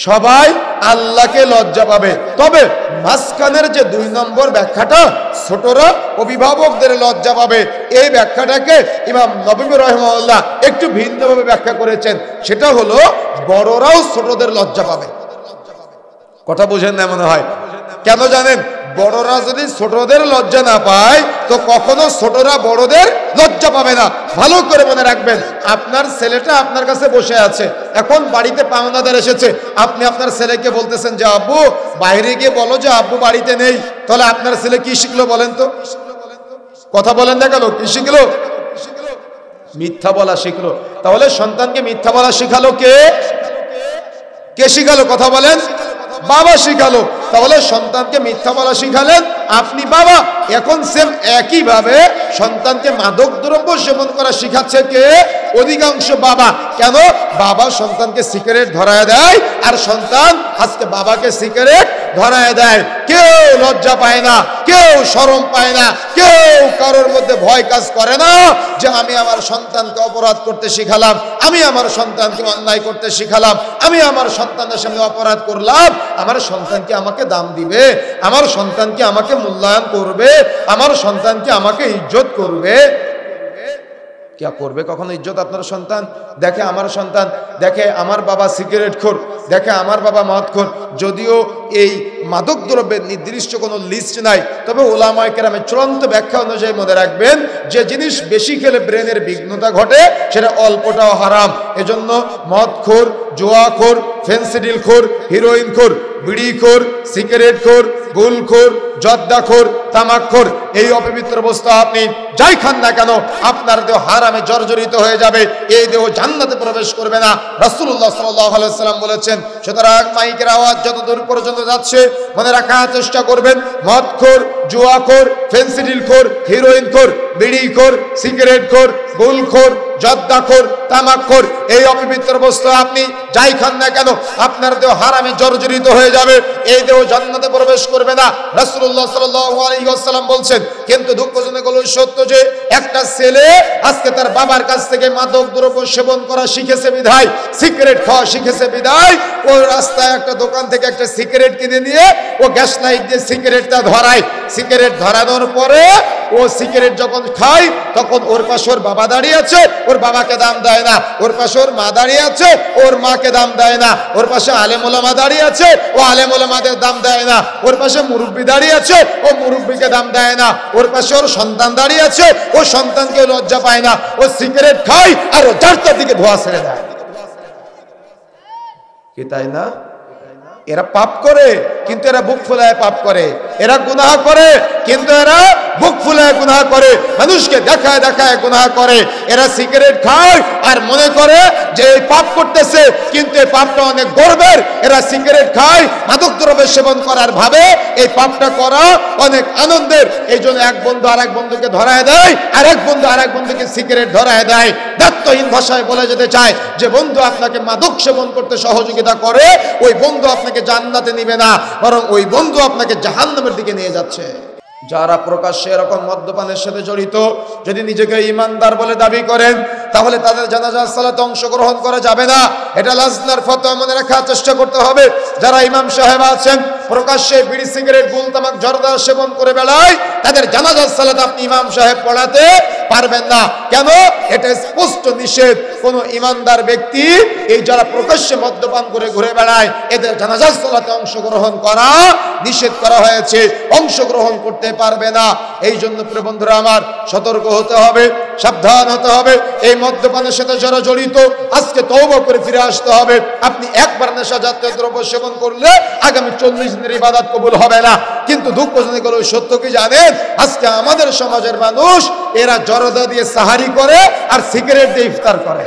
সবাই আল্লাহকে লজ্জা পাবে। তবে মাঝখানের যে 2 নম্বর ব্যাখ্যাটা, ছোটরা অভিভাবকদের লজ্জা পাবে, এই ব্যাখ্যাটাকে ইমাম নববী রাহিমাহুল্লাহ একটু ভিন্নভাবে ব্যাখ্যা করেছেন। সেটা হলো বড়রাও ছোটদের লজ্জা পাবে। কথা বুঝেন না মনে হয়? কেন জানেন? বড়রা যদি ছোটদের লজ্জা না পায় তো কখনো ছোটরা বড়দের লজ্জা পাবে না। ভালো করে মনে রাখবেন, আপনার ছেলেটা আপনার কাছে বসে আছে, এখন বাড়িতে পাওনাদার এসেছে, আপনি আপনার ছেলেকে বলতেছেন যে আব্বু বাইরে গিয়ে বলো যে আব্বু বাড়িতে নেই। তাহলে আপনার ছেলে কি শিখলো বলেন তো? কথা বলেন না কেন? কি শিখলো? মিথ্যা বলা শিখলো। তাহলে সন্তানকে মিথ্যা বলা শিখালো কে? কে শিখালো? কথা বলেন। বাবা শিখালো। তাহলে সন্তানকে মিথ্যা বলা শিখালেন আপনি বাবা। এখন সেম একই ভাবে সন্তানকে মাদক দ্রব্য সেবন করা শিখাচ্ছে কে? অধিকাংশ বাবা। কেন? বাবা সন্তানকে সিগারেট ধরায় দেয়, আর সন্তান আজকে বাবাকে সিগারেট ধরায় দেয়। কেউ লজ্জা পায় না, কেউ শরম পায় না, কেউ কারোর মধ্যে ভয় কাজ করে না যে আমি আমার সন্তানকে অপরাধ করতে শিখালাম, আমি আমার সন্তানকে অন্যায় করতে শিখালাম, আমি আমার সন্তানের সামনে অপরাধ করলাম, আমার সন্তান কি আমাকে দাম দিবে? আমার সন্তান কি আমাকে মূল্যায়ন করবে? আমার সন্তান কি আমাকে ইজ্জত করবে? क्या করবে কখনো ইজ্জত আপনার সন্তান? দেখে আমার সন্তান, দেখে আমার বাবা সিগারেট খোর, দেখে আমার বাবা মদখোর। যদিও এই মাদক দ্রব্যের নির্দিষ্ট কোনো লিস্ট নাই, তবে ওলামায়ে কেরামের চূড়ান্ত ব্যাখ্যা অনুযায়ী মনে রাখবেন যে জিনিস বেশি খেলে ব্রেনের বিঘ্নতা ঘটে সেটা অল্পটাও হারাম। এজন্য মদখোর, জুয়াখোর, ফেন্সিডিলখোর, হিরোইনখোর, বিড়িখোর, সিগারেটখোর, গুলখোর, জর্দাখোর, তামাকখোর, এই অপবিত্র বস্তু আপনি যাই খান না কেন আপনার দেহ হারামে জর্জরিত হয়ে যাবে, এই দেহ জান্নাতে প্রবেশ করবে না। রাসূলুল্লাহ সাল্লাল্লাহু আলাইহি ওয়াসাল্লাম বলেছেন। সুতরাং মাইকের আওয়াজ যত দূর পর্যন্ত যাচ্ছে মনে রাখার চেষ্টা করবেন, মদখোর, জুয়াখোর, ফেন্সিডিলখোর, হিরোইনখোর, বিড়িখোর, সিগারেটখোর, গুলখোর, জর্দাখোর, তামাকখোর, এই অপবিত্র বস্তু আপনি যাই খান না কেন আপনার দেহ হারামে জর্জরিত হয়ে যাবে, এই দেহ জান্নাতে প্রবেশ করবে না। রাসূলুল্লাহ সাল্লাল্লাহু আলাইহি ওয়াসাল্লাম বলছেন। কিন্তু দুঃখজনক হলো সত্য যে একটা ছেলে আজকে তার বাবার কাছ থেকে মাদক দ্রব্য সেবন করা শিখেছে বিধায়, সিগারেট খাওয়া শিখেছে বিধায়, ও রাস্তায় একটা দোকান থেকে একটা সিগারেট কিনে নিয়ে ও গ্যাস লাইট দিয়ে সিগারেটটা ধরায়। সিগারেট ধরানোর পরে ও সিগারেট যখন খায় তখন ওর পাশে ওর বাবা দাঁড়িয়ে আছে, ওর বাবাকে দাম দেয় না। ওর পাশে ওর মা দাঁড়িয়ে আছে, ওর মাকে দাম দেয় না। ওর পাশে আলেম ওলামা দাঁড়িয়ে আছে, ও আলেম ওলামাদের দাম দেয় না। ওর পাশে মুরব্বি দাঁড়িয়ে আছে, ও মুরব্বিকে দাম দেয় না। ওর পাশে ওর সন্তান দাঁড়িয়ে আছে, ও সন্তানকে লজ্জা পায় না। ও সিগারেট খায় আর ও চারটার দিকে ধোয়া ছেড়ে দেয়। কি তাই না? এরা পাপ করে কিন্তু এরা বুক ফুলায় পাপ করে, এরা গুনাহ করে কিন্তু এরা বুক ফুলায় গুনাহ করে, মানুষকে দেখায় দেখায় গুনাহ করে। এরা সিগারেট খায় আর মনে করে যে এই পাপ করতেছে, কিন্তু এই পাপটা অনেক গর্বের। এরা সিগারেট খায়, মাদক দ্রব্য সেবন করার ভাবে এই পাপটা করা অনেক আনন্দের। এই জন্য এক বন্ধু আর এক বন্ধুকে ধরায় দেয়, আর এক বন্ধু আর এক বন্ধুকে সিগারেট ধরায় দেয়। দায়িত্বহীন ভাষায় বলে যেতে চায় যে বন্ধু আপনাকে মাদক সেবন করতে সহযোগিতা করে, ওই বন্ধু আপনাকে জান্নাতে নিবে না, বরং ওই বন্ধু আপনাকে জাহান্নামের দিকে নিয়ে যাচ্ছে। যারা প্রকাশ্যে এরকম মদ্যপানের সাথে জড়িত যদি নিজেকে ঈমানদার বলে দাবি করেন তাহলে তাদের জানাজার সালাতে অংশগ্রহণ করা যাবে না। এটা লাজনার ফতোয়া মনে রাখার চেষ্টা করতে হবে। যারা ইমাম সাহেব আছেন প্রকাশ্যে বিড়ি সিগারেট গুল তামাক জর্দা সেবন করে বেড়ায়, তাদের জানাজার সালাত আপনি ইমাম সাহেব পড়াতে পারবেন না। কেন? এটা স্পষ্ট নিষেধ। কোন ইমানদার ব্যক্তি এই যারা প্রকাশ্যে মদ্যপান করে ঘুরে বেড়ায় এদের জানাজার সালাতে অংশগ্রহণ করা নিষেধ করা হয়েছে, অংশগ্রহণ করতে পারবে না। এই জন্য প্রিয় বন্ধুরা আমার সতর্ক হতে হবে, সাবধান হতে হবে। এই মদ্যপানের সাথে যারা জড়িত আজকে তওবা করে ফিরে আসতে হবে। আপনি একবার নেশা জাতীয় দ্রব্য সেবন করলে আগামী 40 দিনের ইবাদত কবুল হবে না। কিন্তু দুঃখজনক হলো সত্য কি জানেন, আজকে আমাদের সমাজের মানুষ এরা জর্দা দিয়ে সাহারি করে আর সিগারেট দিয়ে ইফতার করে।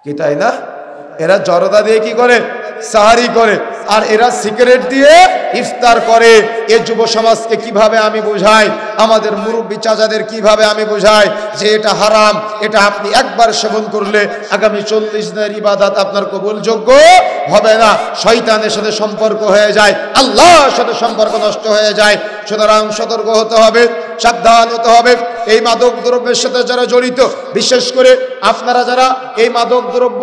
কি তাই না? এরা জর্দা দিয়ে কি করে? সাহারি করে, আর এরা সিগারেট দিয়ে ইফতার করে। এই যুব সমাজকে কিভাবে আমি বোঝাই, আমাদের মুরব্বী চাচাদের কিভাবে আমি বোঝাই যে এটা হারাম, এটা আপনি একবার সেবন করলে আগামী 40 দিনের ইবাদত আপনার কবুলযোগ্য হবে না। শয়তানের সাথে সম্পর্ক হয়ে যায়, আল্লাহর সাথে সম্পর্ক নষ্ট হয়ে যায়। সুতরাং সতর্ক হতে হবে, সাবধান হতে হবে। এই মাদক দ্রব্যের সাথে যারা জড়িত, বিশেষ করে আপনারা যারা এই মাদক দ্রব্য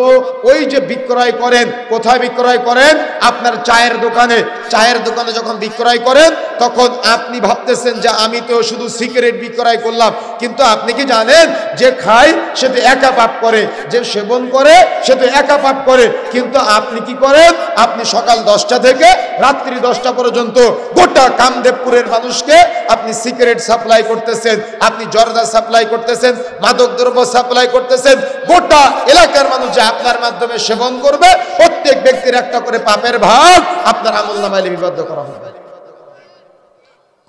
ওই যে বিক্রয় করেন, কোথায় বিক্রয় করেন? আপনার চায়ের দোকানে। চায়ের দোকানে যখন বিক্রয় করেন তখন আপনি ভাবতেছেন যে আমি তো শুধু সিগারেট বিক্রয় করলাম, কিন্তু আপনি কি জানেন যে খায় সে তো একা পাপ করে, যে সেবন করে সে তো একা পাপ করে। কিন্তু আপনি কি করেন? আপনি সকাল 10টা থেকে রাত্রি 10টা পর্যন্ত গোটা কামদেবপুরের মানুষকে আপনি সিগারেট সাপ্লাই করতেছেন, আপনি জর্দা সাপ্লাই করতেছেন, মাদক দ্রব্য সাপ্লাই করতেছেন। গোটা এলাকার মানুষ যে আপনার মাধ্যমে সেবন করবে, প্রত্যেক ব্যক্তির একটা করে পাপের ভাগ আপনার আমলনামায় লিপিবদ্ধ করা হবে।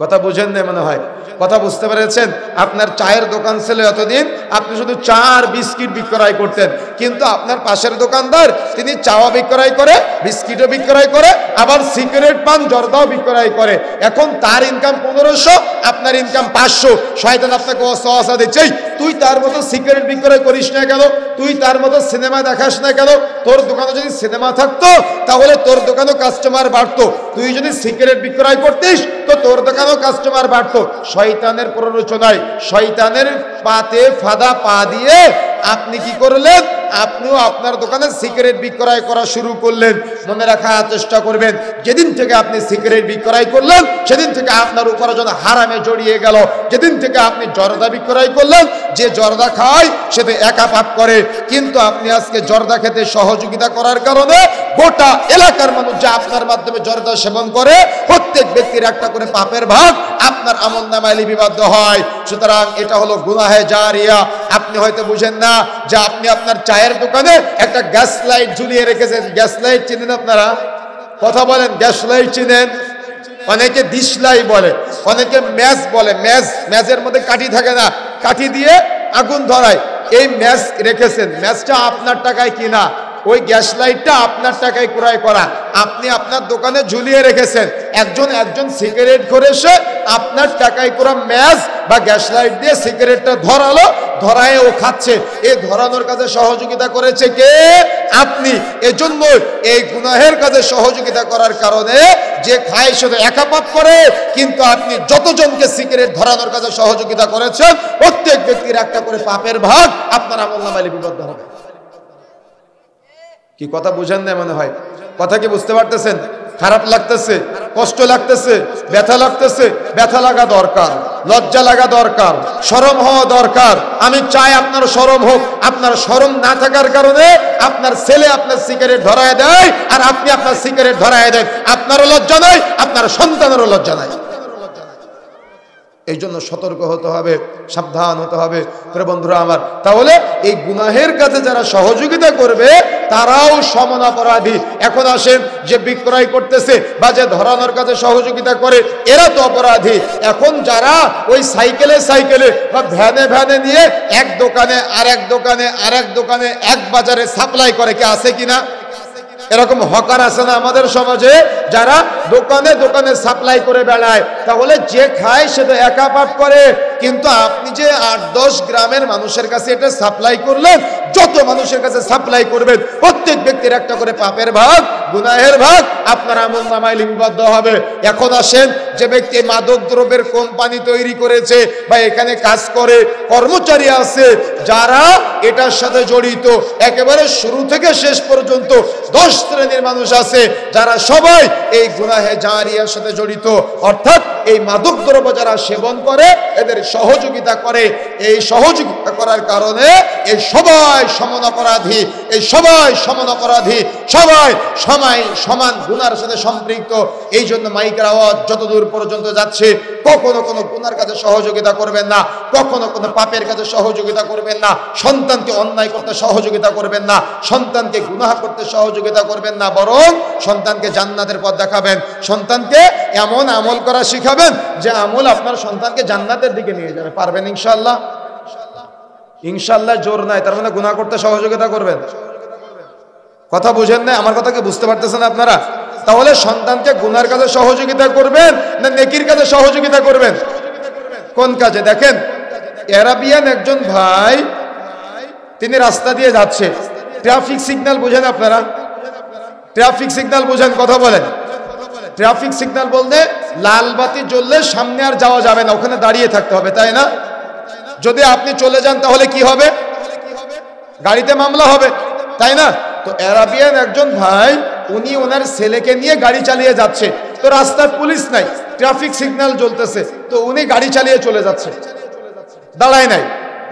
কথা বুঝেন না মনে হয়? কথা বুঝতে পেরেছেন? আপনার চায়ের দোকান ছিল এতদিন, আপনি শুধু চা আর বিস্কিট বিক্রয় করতেন, কিন্তু আপনার পাশের দোকানদার তিনি চাওয়া বিক্রয় করে, বিস্কিটও বিক্রয় করে, আবার সিগারেট পান জর্দাও বিক্রয় করে। এখন তার ইনকাম 1500, আপনার ইনকাম 500। শয়তান আপনাকে ওয়াসওয়াসা দিচ্ছে, তুই তার মতো সিগারেট বিক্রয় করিস না কেন, তুই তার মতো সিনেমা দেখাস না কেন? তোর দোকানে যদি সিনেমা থাকতো তাহলে তোর দোকানেও কাস্টমার বাড়তো। তুই যদি সিগারেট বিক্রয় করতিস তো তোর দোকানেও কাস্টমার বাড়তো। শয়তানের প্ররোচনায়, শয়তানের পাতে ফাঁদা পা দিয়ে আপনি কি করলেন? আপনিও আপনার দোকানে সিগারেট বিক্রয় করা শুরু করলেন। মনে রাখার চেষ্টা করবেন, যেদিন থেকে আপনি সিগারেট বিক্রয় করলেন সেদিন থেকে আপনার উপার্জন হারামে জড়িয়ে গেল। যেদিন থেকে আপনি জর্দা বিক্রয় করলেন, যে জর্দা খায় সে তো একা পাপ করে, কিন্তু আপনি আজকে জর্দা খেতে সহযোগিতা করার কারণে গোটা এলাকার মানুষ যে আপনার মাধ্যমে জর্দা সেবন করে, প্রত্যেক ব্যক্তির একটা করে পাপের ভাগ আপনার আমলনামায় লিপিবদ্ধ হয়। সুতরাং এটা হলো গুনাহে জারিয়া। আপনি হয়তো বুঝেন না যে আপনি আপনার চায়ের দোকানে একটা গ্যাস লাইট ঝুলিয়ে রেখেছেন। গ্যাস লাইট চিনেন আপনারা? কথা বলেন, গ্যাস লাইট চিনেন? অনেকে দিশলাই বলে, অনেকে ম্যাচ বলে। ম্যাচের মধ্যে কাঠি থাকে না, কাঠি দিয়ে আগুন ধরায়। এই ম্যাচ রেখেছেন, ম্যাচটা আপনার টাকায় কিনা, ওই গ্যাস লাইটটা আপনার টাকায় ক্রয় করা, আপনি আপনার দোকানে ঝুলিয়ে রেখেছেন। একজন সিগারেট করে এসে আপনার টাকায় করা ম্যাচ বা গ্যাস লাইট দিয়ে সিগারেটটা ধরালো, ধরায় ও খাচ্ছে। এই ধরানোর কাজে সহযোগিতা করেছে কে? আপনি। এজন্য এই গুনাহের কাজে সহযোগিতা করার কারণে যে খায় সে একা পাপ করে, কিন্তু আপনি যতজনকে সিগারেট ধরানোর কাজে সহযোগিতা করেছেন প্রত্যেক ব্যক্তির একটা করে পাপের ভাগ আপনার আমলনামায় লিপিবদ্ধ হবে। কি কথা বুঝেন না মনে হয়? কথা কি বুঝতে পারতেছেন? খারাপ লাগতেছে, কষ্ট লাগতেছে, ব্যথা লাগতেছে? ব্যথা লাগা দরকার, লজ্জা লাগা দরকার, শরম হওয়া দরকার। আমি চাই আপনার শরম হোক। আপনার শরম না থাকার কারণে আপনার ছেলে আপনার সিগারেট ধরায় দেয়, আর আপনি আপনার সিগারেট ধরায় দেন। আপনারও লজ্জা নাই, আপনার সন্তানেরও লজ্জা নাই। এই জন্য সতর্ক হতে হবে, সাবধান হতে হবে প্রিয় বন্ধুরা আমার। তাহলে এই গুনাহের কাজে যারা সহযোগিতা করবে তারাও সমান অপরাধী। এখন আসেন, যে বিক্রয় করতেছে বা যে ধরানোর কাজে সহযোগিতা করে এরা তো অপরাধী। এখন যারা ওই সাইকেলে বা ভ্যানে নিয়ে এক দোকানে আরেক দোকানে আরেক দোকানে এক বাজারে সাপ্লাই করে, কি আছে কিনা? এরকম হকার আছে না আমাদের সমাজে, যারা দোকানে দোকানে সাপ্লাই করে বেড়ায়? তাহলে যে খায় সে তো একা পাপ করে, কিন্তু আপনি যে 8-10 গ্রামের মানুষের কাছে এটা সাপ্লাই করলেন, যত মানুষের কাছে সাপ্লাই করবেন প্রত্যেক ব্যক্তির একটা করে পাপের ভাগ, গুনাহের ভাগ আপনার আমলনামায় লিপিবদ্ধ হবে। এখন আসেন, যে ব্যক্তি মাদক দ্রব্যের কোম্পানি তৈরি করেছে বা এখানে কাজ করে, কর্মচারী আছে যারা এটার সাথে জড়িত, একেবারে শুরু থেকে শেষ পর্যন্ত 10 শ্রেণীর মানুষ আছে যারা সবাই এই গুনাহে জারিয়ার সাথে জড়িত। অর্থাৎ এই মাদক দ্রব্য যারা সেবন করে এদের সহযোগিতা করে, এই সহযোগিতা করার কারণে এই সবাই সমান অপরাধী, এই সবাই সমান অপরাধী, সবাই সমান গুনার সাথে সম্পৃক্ত। এই জন্য মাইকের আওয়াজ যতদূর পর্যন্ত যাচ্ছে, কখনো কোনো গুনার কাজে সহযোগিতা করবেন না, কখনো কোনো পাপের কাজে সহযোগিতা করবেন না, সন্তানকে অন্যায় করতে সহযোগিতা করবেন না, সন্তানকে গুনাহ করতে সহযোগিতা করবেন না, বরং সন্তানকে জান্নাতের পথ দেখাবেন, সন্তানকে এমন আমল করা শিখাবেন যে আমল আপনার সন্তানকে জান্নাতের দিকে নিয়ে যাবে। পারবেন ইনশাআল্লাহ? ইনশাআল্লাহ জোর নাই, তার মানে গুনাহ করতে সহযোগিতা করবেন। কথা বুঝেন না? আমার কথা কি বুঝতে পারতেছেন আপনারা? তাহলে সন্তানকে গুনার কাজে সহযোগিতা করবেন না নেকির কাজে সহযোগিতা করবেন? কোন কাজে? দেখেন, আরাবিয়ান একজন ভাই, তিনি রাস্তা দিয়ে যাচ্ছে, ট্রাফিক সিগন্যাল বুঝেন আপনারা? ট্রাফিক সিগন্যাল বুঝেন? কথা বলেন। ট্রাফিক সিগন্যাল বলতে লাল বাতি জ্বললে সামনে আর যাওয়া যাবে না, ওখানে দাঁড়িয়ে থাকতে হবে, তাই না? যদি আপনি চলে যান তাহলে কি হবে? গাড়িতে মামলা হবে, তাই না? তো আরাবিয়ান একজন ভাই, উনি ওনার ছেলেকে নিয়ে গাড়ি চালিয়ে যাচ্ছে, তো রাস্তার পুলিশ নাই, ট্রাফিক সিগন্যাল জ্বলতেছে, তো উনি গাড়ি চালিয়ে চলে যাচ্ছে, দাঁড়ায় নাই।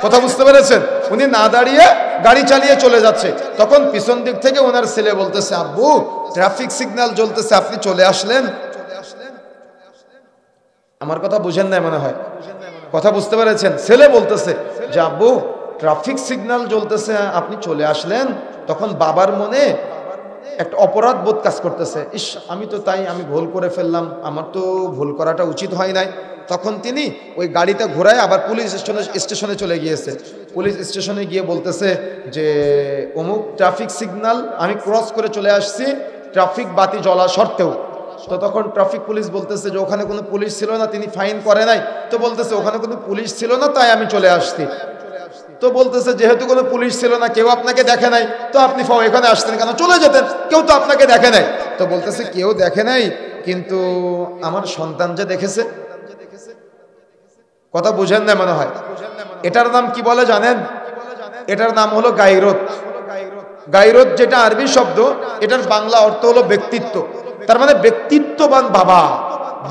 কথা বুঝতে পেরেছেন? উনি না দাঁড়িয়ে গাড়ি চালিয়ে চলে যাচ্ছে। তখন পিছন দিক থেকে ওনার ছেলে বলতেছে, আব্বু ট্রাফিক সিগন্যাল জ্বলতেছে, আপনি চলে আসলেন। আমার কথা বুঝেন না মনে হয়? কথা বুঝতে পেরেছেন? ছেলে বলতেছে যে আব্বু ট্রাফিক সিগন্যাল জ্বলতেছে, আপনি চলে আসলেন। তখন বাবার মনে একটা অপরাধ বোধ কাজ করতেছে, ইস আমি তো তাই, আমি ভুল করে ফেললাম, আমার তো ভুল করাটা উচিত হয় নাই। তখন তিনি ওই গাড়িটা ঘোরায় আবার পুলিশ স্টেশনে চলে গিয়েছে। পুলিশ স্টেশনে গিয়ে বলতেছে যে অমুক ট্রাফিক সিগন্যাল আমি ক্রস করে চলে আসছি ট্রাফিক বাতি জ্বলা সত্ত্বেও। তো তখন ট্রাফিক পুলিশ বলতেছে যে ওখানে কোনো পুলিশ ছিল না, তিনি ফাইন করে নাই। তো বলতেছে ওখানে কোনো পুলিশ ছিল না তাই আমি চলে আসছি। তো বলতেছে যেহেতু কোনো পুলিশ ছিল না, কেউ আপনাকে দেখে নাই, তো আপনি এখানে আসতেন কেন, চলে যেতেন, কেউ তো আপনাকে দেখে নাই। তো বলতেছে কেউ দেখে নাই কিন্তু আমার সন্তান যে দেখেছে। কথা বুঝেন না মনে হয়। এটার নাম কি বলে জানেন? এটার নাম হলো গায়রত। গায়রত যেটা আরবি শব্দ, এটার বাংলা অর্থ হলো ব্যক্তিত্ব। তার মানে ব্যক্তিত্ববান বাবা,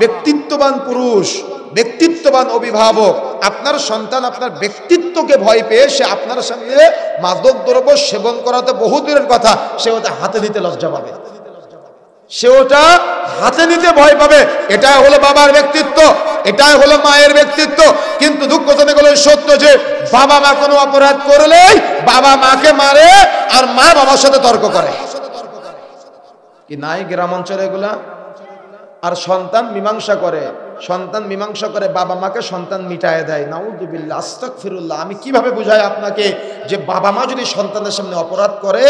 ব্যক্তিত্ববান পুরুষ, ব্যক্তিত্ববান অভিভাবক। আপনার সন্তান আপনার ব্যক্তিত্বকে ভয় পেয়ে সে আপনার সামনে মাদক দ্রব্য সেবন করাতে বহু দূরের কথা, সে ওটা হাতে নিতে লজ্জা পাবে, সে ওটা হাতে নিতে ভয় পাবে। এটাই হলো বাবার ব্যক্তিত্ব, এটাই হলো মায়ের ব্যক্তিত্ব। কিন্তু দুঃখজনক হলো সত্য যে বাবা মা কোনো অপরাধ করলেই বাবা মাকে মারে আর মা বাবার সাথে তর্ক করে। কি নাই গ্রাম অঞ্চলে এগুলা? আর সন্তান মীমাংসা করে, সন্তান মীমাংসা করে বাবা মাকে সন্তান মিটায় দেয়। নাউযুবিল্লাহ, আস্তাগফিরুল্লাহ। আমি কিভাবে বুঝাই আপনাকে যে বাবা মা যদি সন্তানের সামনে অপরাধ করে,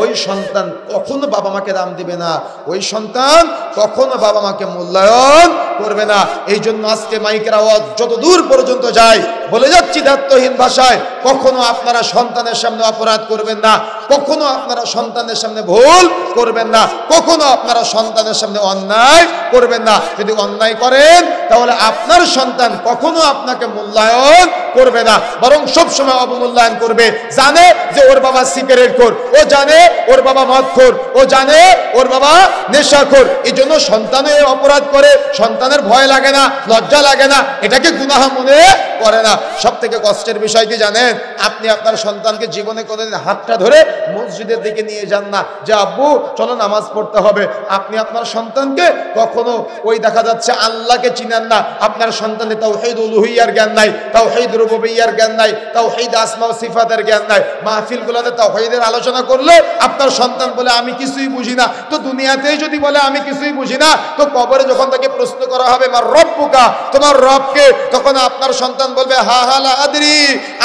ওই সন্তান কখনো বাবা মাকে দাম দিবে না, ওই সন্তান কখনো বাবা মাকে মূল্যায়ন করবে না। এই জন্য আজকে মাইকের আওয়াজ যত দূর পর্যন্ত যায় বলে যাচ্ছি দায়িত্বহীন ভাষায়, কখনো আপনারা সন্তানের সামনে অপরাধ করবেন না, কখনো আপনারা সন্তানের সামনে ভুল করবেন না, কখনো আপনারা সন্তানের সামনে অন্যায় করবেন না। যদি অন্যায় করেন তাহলে আপনার সন্তান কখনো আপনাকে মূল্যায়ন করবে না, বরং সবসময় অবমূল্যায়ন করবে। জানে যে ওর বাবা সিগারেট খোর, ও জানে ওর বাবা মদ খোর, ও জানে ওর বাবা নেশাখোর। এই জন্য সন্তান অপরাধ করে, সন্তানের ভয় লাগে না, লজ্জা লাগে না, এটাকে গুনাহ মনে করে না। সব থেকে কষ্টের বিষয় কি জানেন? আপনি আপনার সন্তানকে জীবনে কোনোদিন হাতটা ধরে মসজিদের দিকে নিয়ে যান না যে আব্বু চলো নামাজ পড়তে হবে। আপনি আপনার সন্তানকে কখনো ওই দেখা যাচ্ছে আল্লাহকে চিনেন না, আপনার সন্তানের তাওহীদ উলুহিয়ার জ্ঞান নাই, তাওহীদ রুবুবিয়্যার জ্ঞান নাই, তাওহীদ আসমা ও সিফাতের জ্ঞান নাই। মাহফিলগুলোতে তাওহীদের আলোচনা করলে আপনার সন্তান বলে আমি কিছুই বুঝি না। তো দুনিয়াতেই যদি বলে আমি কিছুই বুঝি না, তো কবরে যখন তাকে প্রশ্ন করা হবে মা রব্বুকা, তোমার রবকে, তখন আপনার সন্তান বলবে হা হা লা আদরি,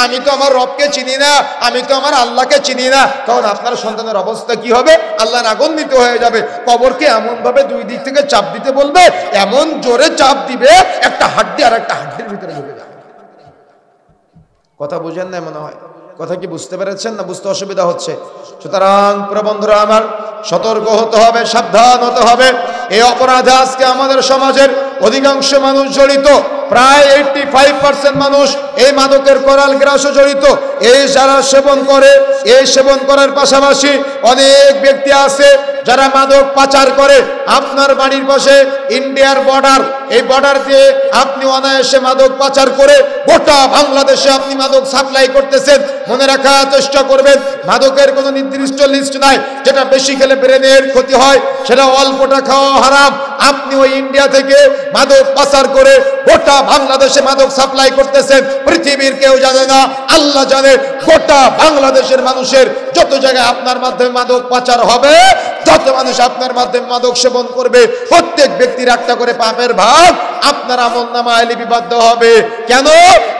আমি তো আমার রবকে চিনি না, আমি তো আমার আল্লাহকে চিনি না। তখন আপনার সন্তানের অবস্থা কি হবে? আল্লাহ রাগান্বিত হয়ে যাবে। কবরকে এমন ভাবে দুই দিক থেকে চাপ দিতে বলবে, এমন জোরে চাপ দিবে একটা হাড্ডি আর একটা হাড্ডির ভিতরে ঢুকে যাবে। কথা বুঝেন না মনে হয়? কথা কি বুঝতে পেরেছেন না বুঝতে অসুবিধা হচ্ছে? সুতরাং প্রিয় বন্ধুরা আমার, সতর্ক হতে হবে, সাবধান হতে হবে। এই অপরাধে আজকে আমাদের সমাজের অধিকাংশ মানুষ জড়িত, প্রায় 85% মানুষ এই মাদকের করাল গ্রাসে জড়িত। এই যারা সেবন করে, এই সেবন করার পাশাপাশি অনেক ব্যক্তি আছে যারা মাদক পাচার করে। আপনার বাড়ির পাশে ইন্ডিয়ার বর্ডার, এই বর্ডার দিয়ে আপনি অনায়াসে মাদক পাচার করে গোটা বাংলাদেশে আপনি মাদক সাপ্লাই করতেছেন। মনে রাখার চেষ্টা করবেন, মাদকের কোনো নির্দিষ্ট লিস্ট নাই। যেটা বেশি খেলে ব্রেনের ক্ষতি হয়, সেটা অল্পটা খাওয়া হারাম। আপনি ওই ইন্ডিয়া থেকে মাদক পাচার করে গোটা বাংলাদেশে মাদক সাপ্লাই করতেছেন। পৃথিবীর কেউ জানে না, আল্লাহ জানে। গোটা বাংলাদেশের মানুষের যত জায়গায় আপনার মাধ্যমে মাদক পাচার হবে, যত মানুষ আপনার মাধ্যমে মাদক সেবন করবে, প্রত্যেক ব্যক্তির একটা করে পাপের ভাগ আপনার আমলনামায় লিপিবদ্ধ হবে। কেন?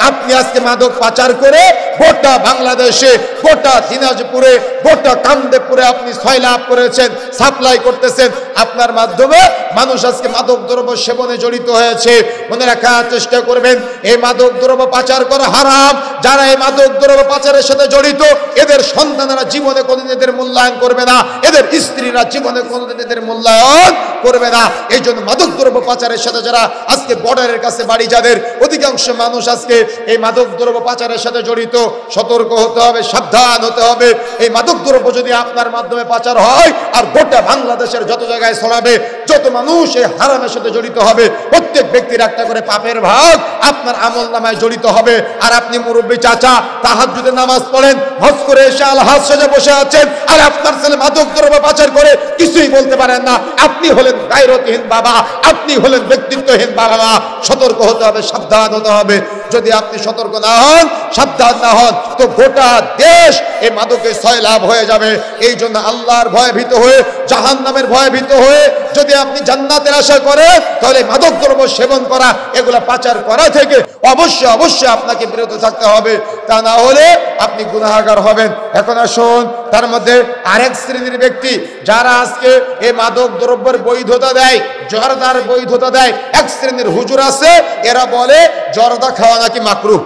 আপনি আজকে মাদক পাচার করে গোটা বাংলাদেশে, গোটা দিনাজপুরে, গোটা কামদেবপুরে আপনি সয়লাভ করেছেন, সাপ্লাই করতেছেন। আপনার মাধ্যমে মানুষ আজকে মাদক দ্রব্য সেবনে জড়িত হয়েছে। মনে রাখার চেষ্টা করবেন, এই মাদক দ্রব্য পাচার করা হারাম। যারা এই মাদক দ্রব্য পাচারের সাথে জড়িত, এদের সন্তানেরা জীবনে কোনোদিন এদের মূল্যায়ন করবে না, এদের স্ত্রীরা জীবনে কোনোদিন এদের মূল্যায়ন করবে না। এই জন্য মাদক দ্রব্য পাচারের সাথে যারা আজকে বর্ডারের কাছে বাড়ি, যাদের অধিকাংশ মানুষ আজকে এই মাদক দ্রব্য পাচারের সাথে জড়িত, সতর্ক হতে হবে, সাবধান হতে হবে। এই মাদক দ্রব্য যদি আপনার মাধ্যমে পাচার হয় আর গোটা বাংলাদেশের যত জায়গায় ছড়াবে, যত মানুষ এই হারামের সাথে জড়িত হবে, প্রত্যেক ব্যক্তির একটা করে পাপের ভাগ আপনার আমলনামায় জড়িত হবে। আর আপনি মুরব্বী চাচা, তাহাজ্জুদে নামাজ পড়েন, হজ করে এসে আলহাজ সেজে বসে আছেন, আর আপনার ছেলে মাদক দ্রব্য পাচার করে কিছুই বলতে পারেন না। আপনি হলেন গায়রতহীন বাবা, আপনি হলেন ব্যক্তিত্বহীন বাবা মা। সতর্ক হতে হবে, সাবধান হতে হবে। যদি আপনি সতর্ক না হন, সাবধান না হন, তো গোটা দেশ এই মাদকে সয়লাভ হয়ে যাবে। এই জন্য আল্লাহর ভয়ে ভীত হয়ে, জাহান্নামের ভয়ে ভীত হয়ে যদি আপনি জান্নাতের আশা করেন, তাহলে মাদক দ্রব্য সেবন করা, এগুলা পাচার করা থেকে অবশ্যই অবশ্যই আপনাকে বিরত থাকতে হবে। তা না হলে আপনি গুনাহগার হবেন। এখন আসুন, তার মধ্যে আরেক শ্রেণীর ব্যক্তি যারা আজকে এই মাদক দ্রব্যের বৈধতা দেয়, জর্দার বৈধতা দেয়। এক শ্রেণীর হুজুর আছে, এরা বলে জর্দা খাওয়া নাকি মাকরুহ।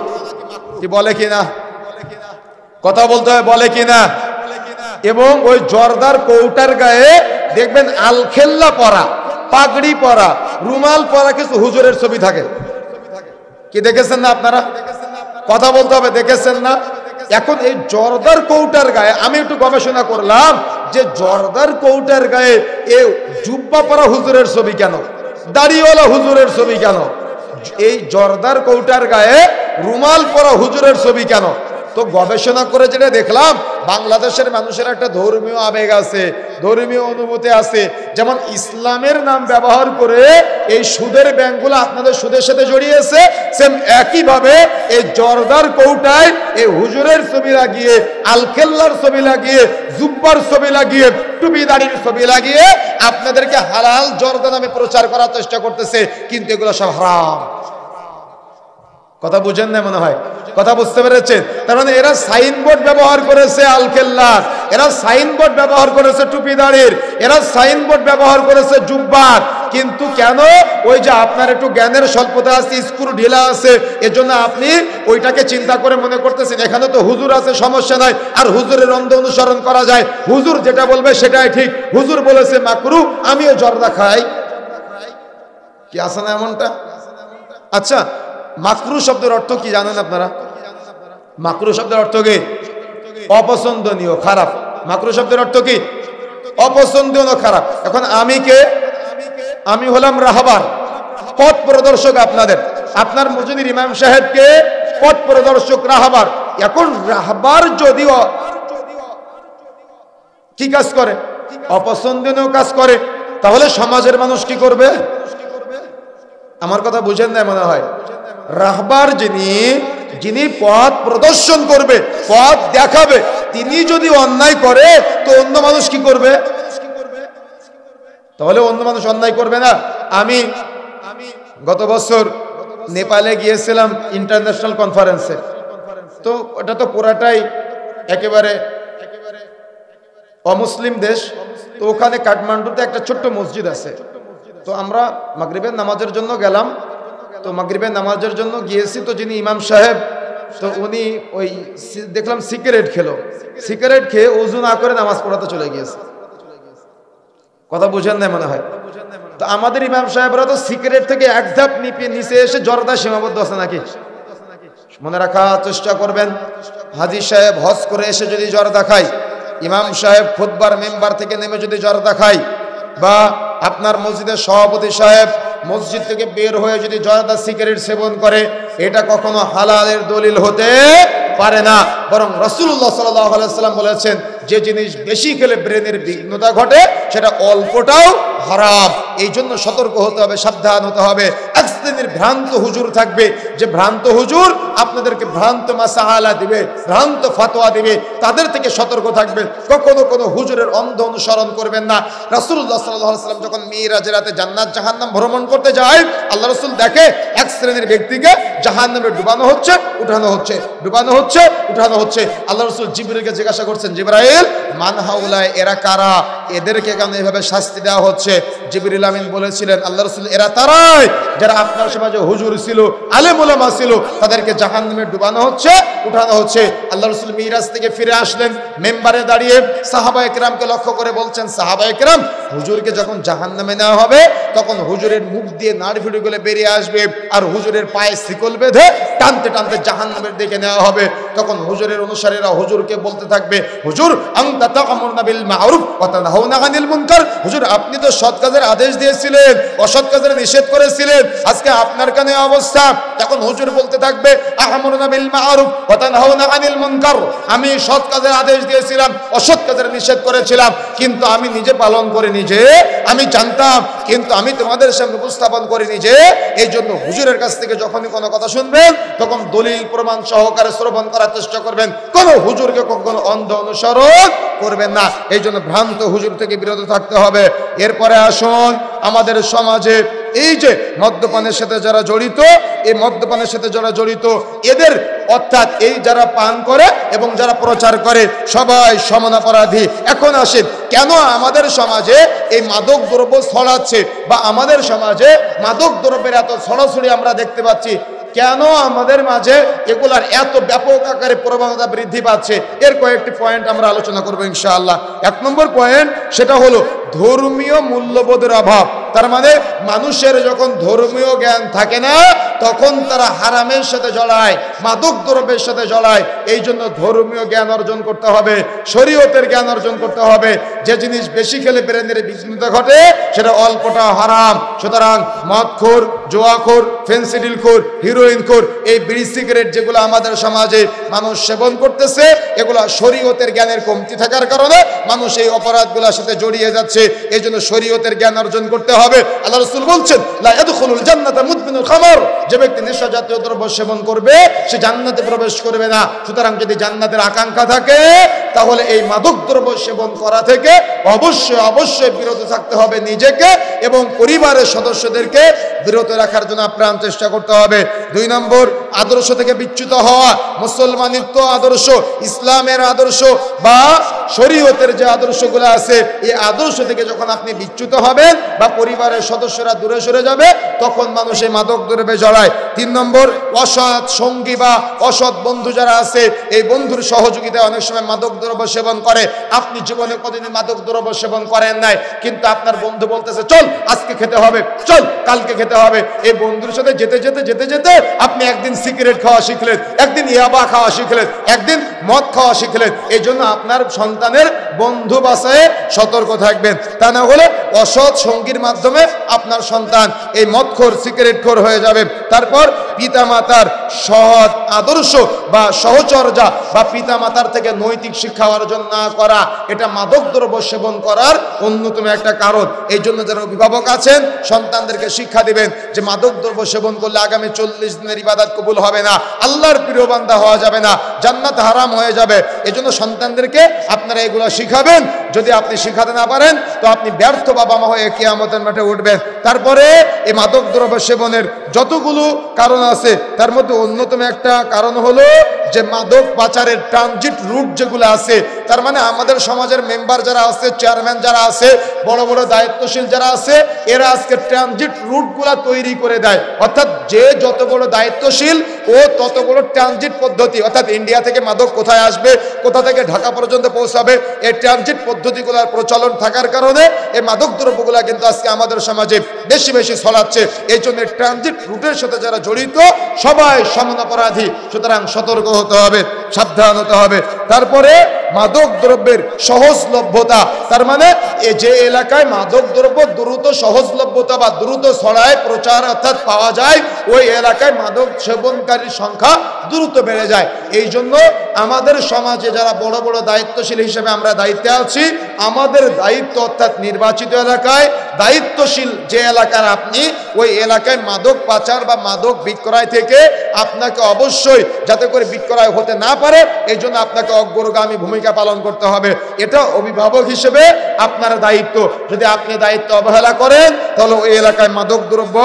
কি বলে কিনা? কথা বলতে হয়, বলে কিনা? এবং ওই জর্দার কৌটার গায়ে দেখবেন আলখেল্লা পরা, পাগড়ি পরা, রুমাল পরা কিছু হুজুরের ছবি থাকে। কি দেখেছেন না আপনারা? কথা বলতে হবে, দেখেছেন না? এখন এই জর্দার কৌটার গায়ে আমি একটু গবেষণা করলাম যে জর্দার কৌটার গায়ে এ জুব্বা পরা হুজুরের ছবি কেন, দাড়িওয়ালা হুজুরের ছবি কেন, এই জর্দার কৌটার গায়ে রুমাল পরা হুজুরের ছবি কেন? তো গবেষণা করে যেটা দেখলাম, বাংলাদেশের মানুষের একটা ধর্মীয় আবেগ আছে, ধর্মীয় অনুভূতি আছে। যেমন ইসলামের নাম ব্যবহার করে এই সুদের ব্যাংকগুলো আপনাদের সুদের সাথে জড়িয়েছে, সেম একইভাবে এই জর্দার কৌটায় এই হুজুরের ছবি লাগিয়ে, আলকেল্লার ছবি লাগিয়ে, জুব্বার ছবি লাগিয়ে, টুপি দাড়ির ছবি লাগিয়ে আপনাদেরকে হালাল জর্দা নামে প্রচার করার চেষ্টা করতেছে, কিন্তু এগুলো সব হারাম। কথা বুঝেন না মনে হয়? কথা বুঝতে পেরেছেন? তার মানে এরা সাইনবোর্ড ব্যবহার করেছে আলকেল্লার, এরা সাইনবোর্ড ব্যবহার করেছে টুপি দাড়ির, এরা সাইনবোর্ড ব্যবহার করেছে জুব্বার। কিন্তু কেন? ওই যে আপনার একটু জ্ঞানের স্বল্পতা আছে, স্ক্রু ঢিলা আছে, এজন্য আপনি ওইটাকে চিন্তা করে মনে করতেছেন এখানে তো হুজুর আছে, সমস্যা নাই, আর হুজুরের অন্ধ অনুসরণ করা যায়, হুজুর যেটা বলবে সেটাই ঠিক, হুজুর বলেছে মাকরুহ, আমিও জর্দা খাই। কি আছে না এমনটা? আচ্ছা, মাকরুহ শব্দের অর্থ কি জানেন আপনারা? মাকরুহ শব্দের অর্থ কি? অপছন্দনীয়, খারাপ। মাকরুহ শব্দের অর্থ কি? অপছন্দনীয়, খারাপ। এখন আমি কে? আমি হলাম রাহবার, পথ প্রদর্শক আপনাদের। আপনার মসজিদের ইমাম সাহেবকে পথ প্রদর্শক, রাহবার। এখন রাহবার যদিও কি কাজ করে? অপছন্দনীয় কাজ করে, তাহলে সমাজের মানুষ কি করবে? আমার কথা বুঝেন না মনে হয়? রাহবার যিনি পথ প্রদর্শন করবে, পথ দেখাবে, তিনি যদি অন্যায় করে তো অন্য মানুষ কি করবে? তাহলে অন্য মানুষ অন্যায় করবে না। আমি গত বছর নেপালে গিয়েছিলাম ইন্টারন্যাশনাল কনফারেন্সে। তো ওটা তো পুরাটাই একেবারে অমুসলিম দেশ। তো ওখানে কাঠমান্ডুতে একটা ছোট্ট মসজিদ আছে। তো আমরা মাগরিবের নামাজের জন্য গেলাম। তো মাগরিবের নামাজের জন্য গিয়েছি, তো যিনি ইমাম সাহেব, তো উনি ওই দেখলাম সিগারেট খেলো, সিগারেট খেয়ে ওযু না করে নামাজ পড়াতে চলে গিয়েছে। কথা বুঝেন না মনে হয়? তো আমাদের ইমাম সাহেবরা তো সিগারেট থেকে এক ধাপ নিচে এসে জর্দা সীমাবদ্ধ আছে নাকি? মনে রাখার চেষ্টা করবেন, হাজী সাহেব হজ করে এসে যদি জর্দা খায়, ইমাম সাহেব খুতবার মেম্বার থেকে নেমে যদি জর্দা খায়, বা আপনার মসজিদের সভাপতি সাহেব মসজিদ থেকে বের হয়ে যদি জর্দা সিগারেট সেবন করে, এটা কখনো হালালের দলিল হতে পারে না। বরং রাসূলুল্লাহ সাল্লাল্লাহু আলাইহি ওয়াসাল্লাম বলেছেন, যে জিনিস বেশি খেলে ব্রেনের বিঘ্নতা ঘটে সেটা অল্পটাও হারাম। এই জন্য সতর্ক হতে হবে, সাবধান হতে হবে। এক শ্রেণীর ভ্রান্ত হুজুর থাকবে, যে ভ্রান্ত হুজুর আপনাদেরকে ভ্রান্ত মাসালা দিবে, ভ্রান্ত ফাতোয়া দিবে, তাদের থেকে সতর্ক থাকবে। কখনো কোনো হুজুরের অন্ধ অনুসরণ করবেন না। রাসূলুল্লাহ সাল্লাল্লাহু আলাইহি ওয়াসাল্লাম যখন মিরাজের রাতে জান্নাত জাহান্নাম ভ্রমণ করতে যায়, আল্লাহ রাসূল দেখে এক শ্রেণীর ব্যক্তিকে জাহান্নামে ডুবানো হচ্ছে, উঠানো হচ্ছে, ডুবানো হচ্ছে, উঠানো হচ্ছে। আল্লাহ রাসূল জিবরাইলকে জিজ্ঞাসা করছেন, জিবরাইল মান হাউলায়, এরা কারা? এদেরকে কেন এভাবে শাস্তি দেওয়া হচ্ছে? জিবরিল আমিন বলেছিলেন, আল্লাহ রাসূল এরা তারাই যারা আপনার সমাজে হুজুর ছিল, আলেম ওলামা ছিল, তাদেরকে জাহান্নামে ডুবানো হচ্ছে, উঠানো হচ্ছে। আল্লাহ রাসূল মিরাজ থেকে ফিরে আসলেন, মেম্বারে দাঁড়িয়ে সাহাবায়ে কেরামকে লক্ষ্য করে বলছেন, সাহাবায়ে কেরাম, হুজুরকে যখন জাহান্নামে নেওয়া হবে তখন হুজুরের মুখ দিয়ে নাড়ি ফুটুগুলো বেরিয়ে আসবে, আর হুজুরের পায়ে শিকল বেঁধে টানতে টানতে জাহান্নামের দিকে নেওয়া হবে। তখন হুজুরের অনুসারীরা হুজুরকে বলতে থাকবে, হুজুর আনতা তা'মুরুনা বিল মা'রুফ ওয়া তানহাউনা আনিল মুনকার, হুজুর আপনি তো সৎ কাজের আদেশ দিয়েছিলেন, অসৎ কাজের নিষেধ করেছিলেন, আজকে আজকে আপনার কানে অবস্থা, যখন হুজুর বলতে থাকবে আ'মুরুনা বিল মা'রুফ ওয়া তানহাউনা আনিল মুনকার, আমি সৎ কাজের আদেশ দিয়েছিলাম, অসৎ কাজের নিষেধ করেছিলাম, কিন্তু আমি নিজে পালন করিনি, যে আমি জানতাম কিন্তু আমি তোমাদের সামনে উপস্থাপন করিনি, যে এই জন্য হুজুরের কাছ থেকে যখনই কোনো কথা শুনবেন তখন দলিল প্রমাণ সহকারে শ্রবণ করার চেষ্টা করবেন, কোনো হুজুরকে কখনো অন্ধ অনুসরণ করবেন না। এই জন্য ভ্রান্ত হুজুর থেকে বিরত থাকতে হবে। এরপরে আসুন, আমাদের সমাজে এই যে মদ্যপানের সাথে যারা জড়িত, এই মদ্যপানের সাথে যারা জড়িত এদের অর্থাৎ এই যারা পান করে এবং যারা প্রচার করে সবাই সমান অপরাধী। এখন আসেন, কেন আমাদের সমাজে এই মাদক দ্রব্য ছড়াচ্ছে বা আমাদের সমাজে মাদক দ্রব্যের এত ছড়াছড়ি আমরা দেখতে পাচ্ছি, কেন আমাদের মাঝে এগুলার এত ব্যাপক আকারে প্রবণতা বৃদ্ধি পাচ্ছে? এর কয়েকটি পয়েন্ট আমরা আলোচনা করবো ইনশাআল্লাহ। 1 নম্বর পয়েন্ট, সেটা হলো ধর্মীয় মূল্যবোধের অভাব। তার মানে মানুষের যখন ধর্মীয় জ্ঞান থাকে না তখন তারা হারামের সাথে জড়ায়, মাদক দ্রব্যের সাথে জড়ায়। এই জন্য ধর্মীয় জ্ঞান অর্জন করতে হবে, শরীয়তের জ্ঞান অর্জন করতে হবে। যে জিনিস বেশি খেলে ব্রেনের বিঘ্নতা ঘটে সেটা অল্পটা হারাম। সুতরাং মদখোর, জুয়াখোর, ফেন্সিডিলখোর, হিরোইনখোর, এই বিড়ি সিগারেট যেগুলো আমাদের সমাজে মানুষ সেবন করতেছে, এগুলো শরীয়তের জ্ঞানের কমতি থাকার কারণে মানুষ এই অপরাধগুলোর সাথে জড়িয়ে যাচ্ছে। এই জন্য শরীয়তের জ্ঞান অর্জন করতে হবে। আল্লাহ রাসূল বলছেন, লা ইয়াদখুলুল জান্নাতা মুদমিনুল খামর, যে ব্যক্তি নেশা জাতীয় দ্রব্য সেবন করবে সে জান্নাতে প্রবেশ করবে না। সুতরাং যদি জান্নাতের আকাঙ্ক্ষা থাকে তাহলে এই মাদক দ্রব্য সেবন করা থেকে অবশ্যই অবশ্যই বিরত থাকতে হবে নিজেকে এবং পরিবারের সদস্যদেরকে বিরত রাখার জন্য আপ্রাণ চেষ্টা করতে হবে। 2 নম্বর, আদর্শ থেকে বিচ্যুত হওয়া। মুসলমানিত্ব আদর্শ, ইসলামের আদর্শ বা শরীয়তের যে আদর্শগুলো আছে, এই আদর্শ থেকে যখন আপনি বিচ্যুত হবেন বা পরিবারের সদস্যরা দূরে সরে যাবে তখন মানুষ এই মাদক দ্রব্যে জড়ায়। 3 নম্বর, অসৎ সঙ্গী বা অসৎ বন্ধু যারা আছে, এই বন্ধুর সহযোগিতায় অনেক সময় মাদক দ্রব্য সেবন করে। আপনি জীবনে কদিনই মাদক দ্রব্য সেবন করেন নাই, কিন্তু আপনার বন্ধু বলতেছে চল আজকে খেতে হবে, চল কালকে খেতে হবে। এই বন্ধুর সাথে যেতে যেতে যেতে যেতে আপনি একদিন সিগারেট খাওয়া শিখলেন, একদিন ইয়াবা খাওয়া শিখলেন, একদিন মদ খাওয়া শিখলেন। এই জন্য আপনার সন্তানের বন্ধু বাছাইয়ে সতর্ক থাকবেন, তা না হলে অসৎ সঙ্গীর মাধ্যমে আপনার সন্তান এই মদখোর, সিগারেটখোর হয়ে যাবে। তারপর পিতামাতার সৎ আদর্শ বা সহচর্যা বা পিতামাতার থেকে নৈতিক শিক্ষা অর্জন না করা, এটা মাদক দ্রব্য সেবন করার অন্যতম একটা কারণ। এই জন্য যারা অভিভাবক আছেন সন্তানদেরকে শিক্ষা দিবেন যে মাদক দ্রব্য সেবন করলে আগামী 40 দিনের ইবাদত কবুল হবে না, আল্লাহর প্রিয় বান্দা হওয়া যাবে না, জান্নাত হারাম হয়ে যাবে। এই জন্য সন্তানদেরকে আপনারা এগুলো শিখাবেন। যদি আপনি শিখাতে না পারেন তো আপনি ব্যর্থ বাবা মা হয়ে কিয়ামতের মাঠে উঠবেন। তারপরে এই মাদক দ্রব্য সেবনের যতগুলো কারণ আছে তার মধ্যে অন্যতম একটা কারণ হলো যে মাদক পাচারের ট্রানজিট রুট যেগুলো আছে, তার মানে আমাদের সমাজের মেম্বার যারা আছে, চেয়ারম্যান যারা আছে, বড় বড় দায়িত্বশীল যারা আছে, এরা আজকে ট্রানজিট রুটগুলা তৈরি করে দেয়। অর্থাৎ যে যত বড় দায়িত্বশীল ও তত বড় ট্রানজিট পদ্ধতি, অর্থাৎ ইন্ডিয়া থেকে মাদক কোথায় আসবে, কোথা থেকে ঢাকা পর্যন্ত পৌঁছাবে, এই ট্রানজিট পদ্ধতিগুলোর প্রচলন থাকার কারণে এই মাদক দ্রব্যগুলা কিন্তু আজকে আমাদের সমাজে বেশি বেশি ছড়াচ্ছে। এই জন্য ট্রানজিট রুটের সাথে যারা জড়িত সবাই সমান অপরাধী। সুতরাং সতর্ক হতে হবে, সাবধান হতে হবে। তারপরে মাদক দ্রব্যের সহজলভ্যতা, তার মানে যে এলাকায় মাদক দ্রব্য দ্রুত সহজলভ্যতা বা দ্রুত ছড়ায়, প্রচার অর্থাৎ পাওয়া যায়, ওই এলাকায় মাদক সেবনকারীর সংখ্যা দ্রুত বেড়ে যায়। এই জন্য আমাদের সমাজে যারা বড় বড় দায়িত্বশীল হিসেবে আমরা দায়িত্বে আছি, আমাদের দায়িত্ব অর্থাৎ নির্বাচিত এলাকায় দায়িত্বশীল যে এলাকার আপনি, ওই এলাকায় মাদক পাচার বা মাদক বিক্রয় থেকে আপনাকে অবশ্যই যাতে করে বিক্রয় হতে না পারে এই জন্য আপনাকে অগ্রগামী ভূমিকা পালন করতে হবে। এটা অভিভাবক হিসেবে আপনার দায়িত্ব। যদি আপনি দায়িত্ব অবহেলা করেন তাহলে ওই এলাকায় মাদক দ্রব্য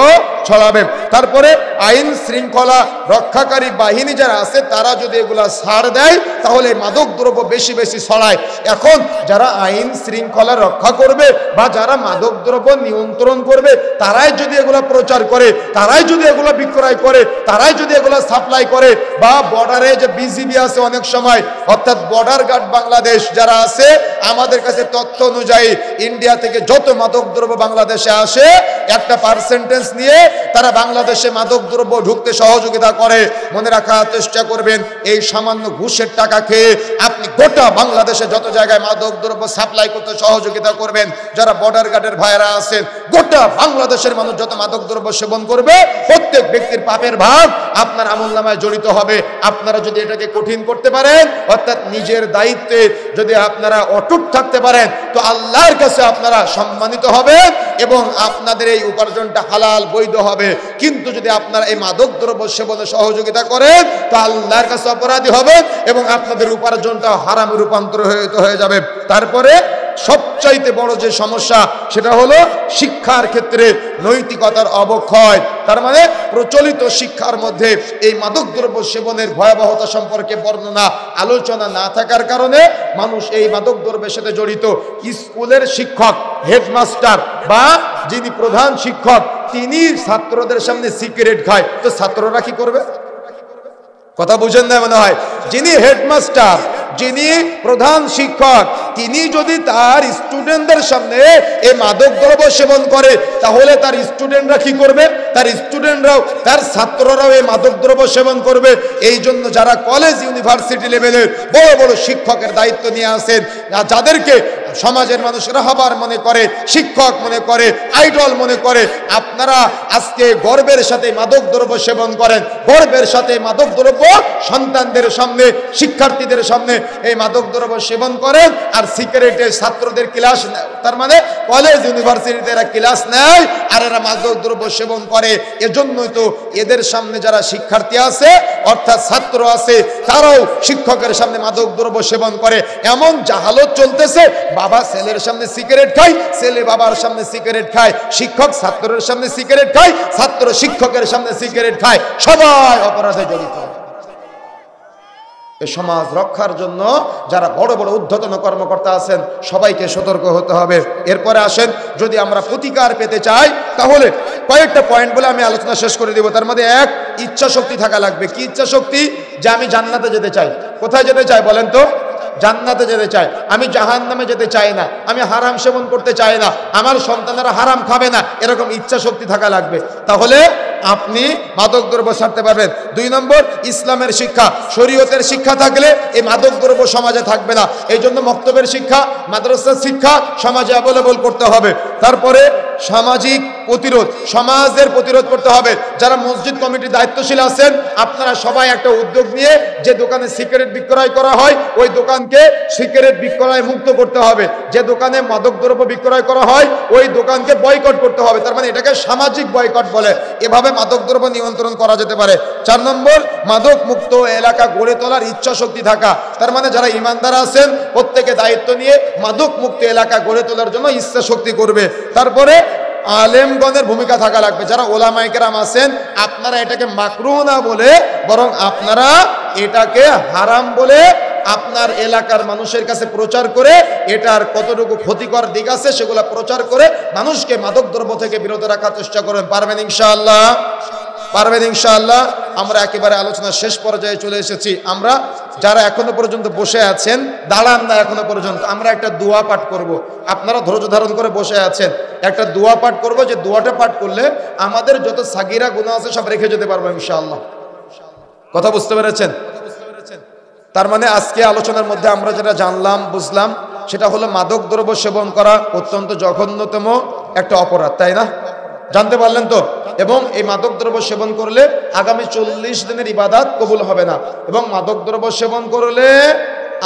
ছড়াবে। তারপরে আইন শৃঙ্খলা রক্ষাকারী বাহিনী যারা আছে তারা যদি এগুলা ছাড় দেয় তাহলে মাদক দ্রব্য বেশি বেশি ছড়ায়। এখন যারা আইন শৃঙ্খলা রক্ষা করবে বা যারা মাদক দ্রব্য নিয়ন্ত্রণ করবে তারাই যদি এগুলা প্রচার করে, তারাই যদি এগুলা বিক্রয় করে, তারাই যদি এগুলা সাপ্লাই করে, বা বর্ডারে যে বিজিবি আছে অনেক সময় অর্থাৎ বর্ডার গার্ড বাংলাদেশ যারা আছে, আমাদের কাছে তথ্য অনুযায়ী ইন্ডিয়া থেকে যত মাদক দ্রব্য বাংলাদেশে আসে একটা পার্সেন্টেজ নিয়ে তারা বাংলাদেশে মাদক দ্রব্য ঢুকতে সহযোগিতা করে। মনে রাখার চেষ্টা করবেন এই সামান্য ঘুষ ঘুষের টাকা খেয়ে আপনি গোটা বাংলাদেশে যত জায়গায় মাদক দ্রব্য সাপ্লাই করতে সহযোগিতা করবেন, যারা বর্ডার গার্ডের ভাইরা আছেন, গোটা বাংলাদেশের মানুষ যত মাদক দ্রব্য সেবন করবে, প্রত্যেক ব্যক্তির পাপের ভাগ আপনার আমলনামায় জড়িত হবে। আপনারা যদি এটাকে কঠিন করতে পারেন, অর্থাৎ নিজের দায়িত্বে যদি আপনারা অটুট থাকতে পারেন, তো আল্লাহর কাছে আপনারা সম্মানিত হবেন এবং আপনাদের এই উপার্জনটা হালাল বৈধ হবে। কিন্তু যদি আপনারা এই মাদক দ্রব্য সেবনে সহযোগিতা করেন, তো আল্লাহর কাছে অপরাধী হবেন এবং আপনাদের উপার্জনটা হারামে রূপান্তর হয়ে যাবে। তারপরে সবচাইতে বড় যে সমস্যা, সেটা হলো শিক্ষার ক্ষেত্রে নৈতিকতার অবক্ষয়। তার মানে প্রচলিত শিক্ষার মধ্যে এই মাদকদ্রব্য সেবনের ভয়াবহতা সম্পর্কে বর্ণনা আলোচনা না থাকার কারণে মানুষ এই মাদকদ্রব্যের সাথে জড়িত। স্কুলের শিক্ষক, হেডমাস্টার বা যিনি প্রধান শিক্ষক, তিনি ছাত্রদের সামনে সিগারেট খায়, তো ছাত্ররা কি করবে? কথা বুঝেন না মনে হয়। যিনি হেডমাস্টার, যিনি প্রধান শিক্ষক, তিনি যদি তার স্টুডেন্টদের সামনে এই মাদক দ্রব্য সেবন করে, তাহলে তার স্টুডেন্টরা কি করবে? তার স্টুডেন্টরাও, তার ছাত্ররাও এই মাদক দ্রব্য সেবন করবে। এই জন্য যারা কলেজ ইউনিভার্সিটি লেভেলের বড় বড় শিক্ষকের দায়িত্ব নিয়ে আসেন, যাদেরকে সমাজের মানুষ রাহবার মনে করে, শিক্ষক মনে করে, আইডল মনে করে, আপনারা আজকে গর্বের সাথে মাদক দ্রব্য সেবন করেন, গর্বের সাথে মাদক দ্রব্য সন্তানদের সামনে, শিক্ষার্থীদের সামনে এই মাদক দ্রব্য সেবন করেন, আর সিগারেটে ছাত্রদের ক্লাস নেয়। তার মানে কলেজ ইউনিভার্সিটিতে এরা ক্লাস নেয় আর এরা মাদক দ্রব্য সেবন করে। এজন্যই তো এদের সামনে যারা শিক্ষার্থী আছে, অর্থাৎ ছাত্র আছে, তারাও শিক্ষকের সামনে মাদক দ্রব্য সেবন করে। এমন জাহালত চলতেছে, বাবা ছেলের সামনে সিগারেট খায়, ছেলে বাবার সামনে সিগারেট খায়, শিক্ষক ছাত্রের সামনে সিগারেট খায়, ছাত্র শিক্ষকের সামনে সিগারেট খায়, সবাই অপরাধে জড়িত। এই সমাজ রক্ষার জন্য যারা বড় বড় ঊর্ধ্বতন কর্মকর্তা আছেন, সবাইকে সতর্ক হতে হবে। এরপরে আসেন, যদি আমরা প্রতিকার পেতে চাই, তাহলে কয়েকটা পয়েন্ট বলে আমি আলোচনা শেষ করে দিব। তার মধ্যে এক, ইচ্ছা শক্তি থাকা লাগবে। কি ইচ্ছা শক্তি? যে আমি জান্নাতে যেতে চাই। কোথায় যেতে চাই বলেন তো? জান্নাতে যেতে চাই। আমি জাহান্নামে যেতে চাই না, আমি হারাম সেবন করতে চাই না, আমার সন্তানেরা হারাম খাবে না, এরকম ইচ্ছা শক্তি থাকা লাগবে। তাহলে আপনি মাদক দ্রব্য ছাড়তে পারবেন। 2 নম্বর, ইসলামের শিক্ষা, শরীয়তের শিক্ষা থাকলে এই মাদক দ্রব্য সমাজে থাকবে না। এই জন্য মক্তবের শিক্ষা, মাদ্রাসার শিক্ষা সমাজে অ্যাভেলেবল করতে হবে। তারপরে সামাজিক প্রতিরোধ, সমাজের প্রতিরোধ করতে হবে। যারা মসজিদ কমিটির দায়িত্বশীল আছেন, আপনারা সবাই একটা উদ্যোগ নিয়ে, যে দোকানে সিগারেট বিক্রয় করা হয় ওই দোকানকে সিগারেট বিক্রয় মুক্ত করতে হবে। যে দোকানে মাদক দ্রব্য বিক্রয় করা হয় ওই দোকানকে বয়কট করতে হবে। তার মানে এটাকে সামাজিক বয়কট বলে। এভাবে মাদক দ্রব্য নিয়ন্ত্রণ করা যেতে পারে। 4 নম্বর, মাদক মুক্ত এলাকা গড়ে তোলার ইচ্ছা শক্তি থাকা। তার মানে যারা ইমানদার আছেন, প্রত্যেকে দায়িত্ব নিয়ে মাদক মুক্ত এলাকা গড়ে তোলার জন্য ইচ্ছা শক্তি করবে। তারপরে আলেমগণের ভূমিকা থাকা লাগবে। যারা ওলামায়ে কেরাম আছেন, আপনারা এটাকে মাকরুহ না বলে, বরং আপনারা এটাকে হারাম বলে আপনার এলাকার মানুষের কাছে প্রচার করে, এটার কতটুকু ক্ষতিকর দিক আছে সেগুলো প্রচার করে মানুষকে মাদক দ্রব্য থেকে বিরত রাখার চেষ্টা করেন। পারবেন ইনশাআল্লাহ? পারবেন ইনশাআল্লাহ? আমরা একেবারে আলোচনা শেষ পর্যায়ে চলে এসেছি। আমরা যারা এখনো পর্যন্ত বসে আছেন, দাঁড়ান না এখনো পর্যন্ত, আমরা একটা দোয়া পাঠ করব। আপনারা ধৈর্য ধারণ করে বসে আছেন, একটা দোয়া পাঠ করব, যে দোয়াটা পাঠ করলে আমাদের যত সাগিরা গুনাহ আছে সব রেখে যেতে পারবো ইনশাআল্লাহ। কথা বুঝতে পেরেছেন? তার মানে আজকে আলোচনার মধ্যে আমরা যেটা জানলাম, বুঝলাম, সেটা হলো মাদক দ্রব্য সেবন করা অত্যন্ত জঘন্যতম একটা অপরাধ, তাই না? জানতে পারলেন তো? এবং এই মাদক দ্রব্য সেবন করলে আগামী 40 দিনের ইবাদত কবুল হবে না, এবং মাদক দ্রব্য সেবন করলে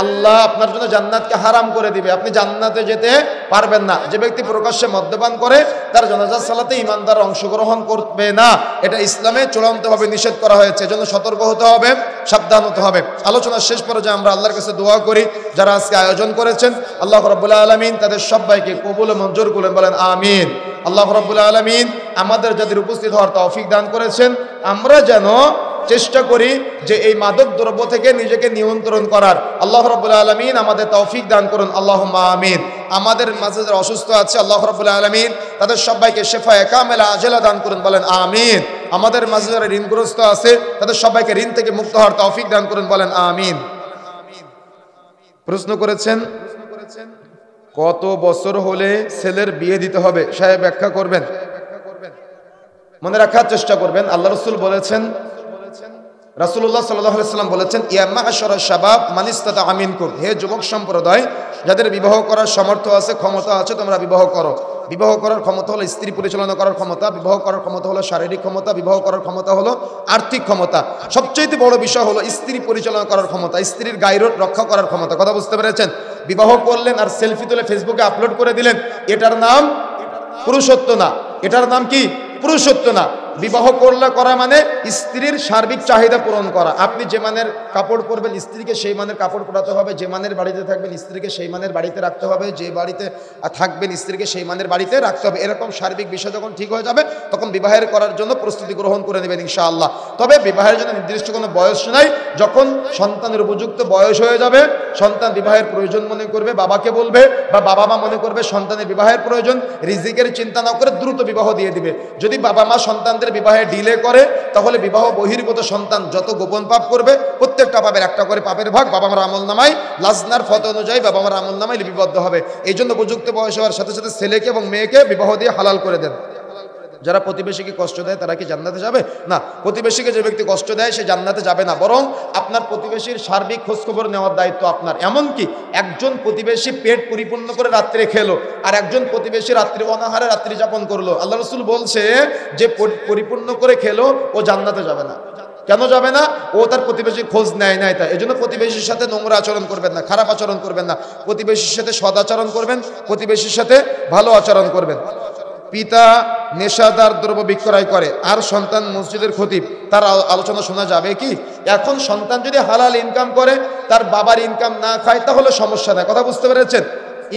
আল্লাহ আপনার জন্য জান্নাতকে হারাম করে দিবে, আপনি জান্নাতে যেতে পারবেন না। যে ব্যক্তি প্রকাশ্যে মদ্যপান করে তার জানাজা সালাতে ইমানদার অংশগ্রহণ করবে না, এটা ইসলামে চূড়ান্তভাবে নিষেধ করা হয়েছে। এজন্য সতর্ক হতে হবে, সাবধান হতে হবে। আলোচনার শেষ পর্যায়ে আমরা আল্লাহর কাছে দোয়া করি, যারা আজকে আয়োজন করেছেন আল্লাহ রাব্বুল আলামিন তাদের সবাইকে কবুল ও মঞ্জুর করুন, বলেন আমিন। আল্লাহ রাব্বুল আলামিন আমাদের যাদের উপস্থিত হওয়ার তৌফিক দান করেছেন, আমরা যেন চেষ্টা করি যে এই মাদক দ্রব্য থেকে নিজেকে নিয়ন্ত্রণ করার। আল্লাহ রাব্বুল আলামিন আমাদের তৌফিক দান করুন, আল্লাহুম্মা আমিন। আমাদের মাঝে যারা অসুস্থ আছে আল্লাহ রাব্বুল আলামিন তাদের সবাইকে শিফায়ে কামিলা আজেলা দান করুন, বলেন আমিন। আমাদের মাঝে যারা ঋণগ্রস্ত আছে তাদের সবাইকে ঋণ থেকে মুক্ত হওয়ার তৌফিক দান করুন, বলেন আমিন। প্রশ্ন করেছেন কত বছর হলে ছেলের বিয়ে দিতে হবে, সাহেব ব্যাখ্যা করবেন? মনে রাখার চেষ্টা করবেন, আল্লাহ রাসূল বলেছেন রাসূলুল্লাহ সাল্লাল্লাহু আলাইহি ওয়াসাল্লাম বলেছেন, ইয়া মা'আশারা শাবাব মান ইসতাতাআ মিনকুম, হে যুবক সম্প্রদায়, যাদের বিবাহ করার সামর্থ্য আছে, ক্ষমতা আছে, তোমরা বিবাহ করো। বিবাহ করার ক্ষমতা হলো স্ত্রী পরিচালনা করার ক্ষমতা, বিবাহ করার ক্ষমতা হলো শারীরিক ক্ষমতা, বিবাহ করার ক্ষমতা হলো আর্থিক ক্ষমতা। সবচেয়ে বড় বিষয় হলো স্ত্রী পরিচালনা করার ক্ষমতা, স্ত্রীর গায়রত রক্ষা করার ক্ষমতা। কথা বুঝতে পেরেছেন? বিবাহ করলেন আর সেলফি তুলে ফেসবুকে আপলোড করে দিলেন, এটার নাম পুরুষত্ব না। এটার নাম কি? পুরুষত্ব না। বিবাহ করা মানে স্ত্রীর সার্বিক চাহিদা পূরণ করা। আপনি যে মানের কাপড় পরবেন, স্ত্রীকে সেই মানের কাপড় পরাতে হবে। যে মানের বাড়িতে থাকবেন, স্ত্রীকে সেই মানের বাড়িতে রাখতে হবে। যে বাড়িতে থাকবেন, স্ত্রীকে সেই মানের বাড়িতে রাখতে হবে। এরকম সার্বিক বিষয় যখন ঠিক হয়ে যাবে, তখন বিবাহের করার জন্য প্রস্তুতি গ্রহণ করে নেবেন ইনশাআল্লাহ। তবে বিবাহের জন্য নির্দিষ্ট কোনো বয়স নাই। যখন সন্তানের উপযুক্ত বয়স হয়ে যাবে, সন্তান বিবাহের প্রয়োজন মনে করবে, বাবাকে বলবে, বা বাবা মা মনে করবে সন্তানের বিবাহের প্রয়োজন, রিজিকের চিন্তা না করে দ্রুত বিবাহ দিয়ে দিবে। যদি বাবা মা সন্তানদের বিবাহে ডিলে করে, তাহলে বিবাহ বহির্ভূত সন্তান যত গোপন পাপ করবে, প্রত্যেকটা পাপের একটা করে পাপের ভাগ বাবা মার আমল নামায়, লাজনার ফত অনুযায়ী বাবা মার আমল নামায় লিপিবদ্ধ হবে। এই জন্য উপযুক্ত বয়স হওয়ার সাথে সাথে ছেলেকে এবং মেয়েকে বিবাহ দিয়ে হালাল করে দেন। যারা প্রতিবেশীকে কষ্ট দেয় তারা কি জান্নাতে যাবে? না। প্রতিবেশীকে যে ব্যক্তি কষ্ট দেয় সে জান্নাতে যাবে না, বরং আপনার প্রতিবেশীর সার্বিক খোঁজখবর নেওয়ার দায়িত্ব আপনার। এমনকি একজন প্রতিবেশী পেট পরিপূর্ণ করে রাত্রে খেলো, আর একজন প্রতিবেশী রাত্রি অনাহারে রাত্রি যাপন করলো, আল্লাহ রাসূল বলছে যে পরিপূর্ণ করে খেলো ও জান্নাতে যাবে না। কেন যাবে না? ও তার প্রতিবেশীর খোঁজ নেয় নাই। তাই এজন্য প্রতিবেশীর সাথে নোংরা আচরণ করবেন না, খারাপ আচরণ করবেন না। প্রতিবেশীর সাথে সদ আচরণ করবেন, প্রতিবেশীর সাথে ভালো আচরণ করবেন। পিতা নেশাদার দ্রব্য বিক্রয় করে আর সন্তান মসজিদের খতিব, তার আলোচনা শোনা যাবে কি? এখন সন্তান যদি হালাল ইনকাম করে, তার বাবার ইনকাম না খায়, তাহলে সমস্যা নাই। কথা বুঝতে পেরেছেন?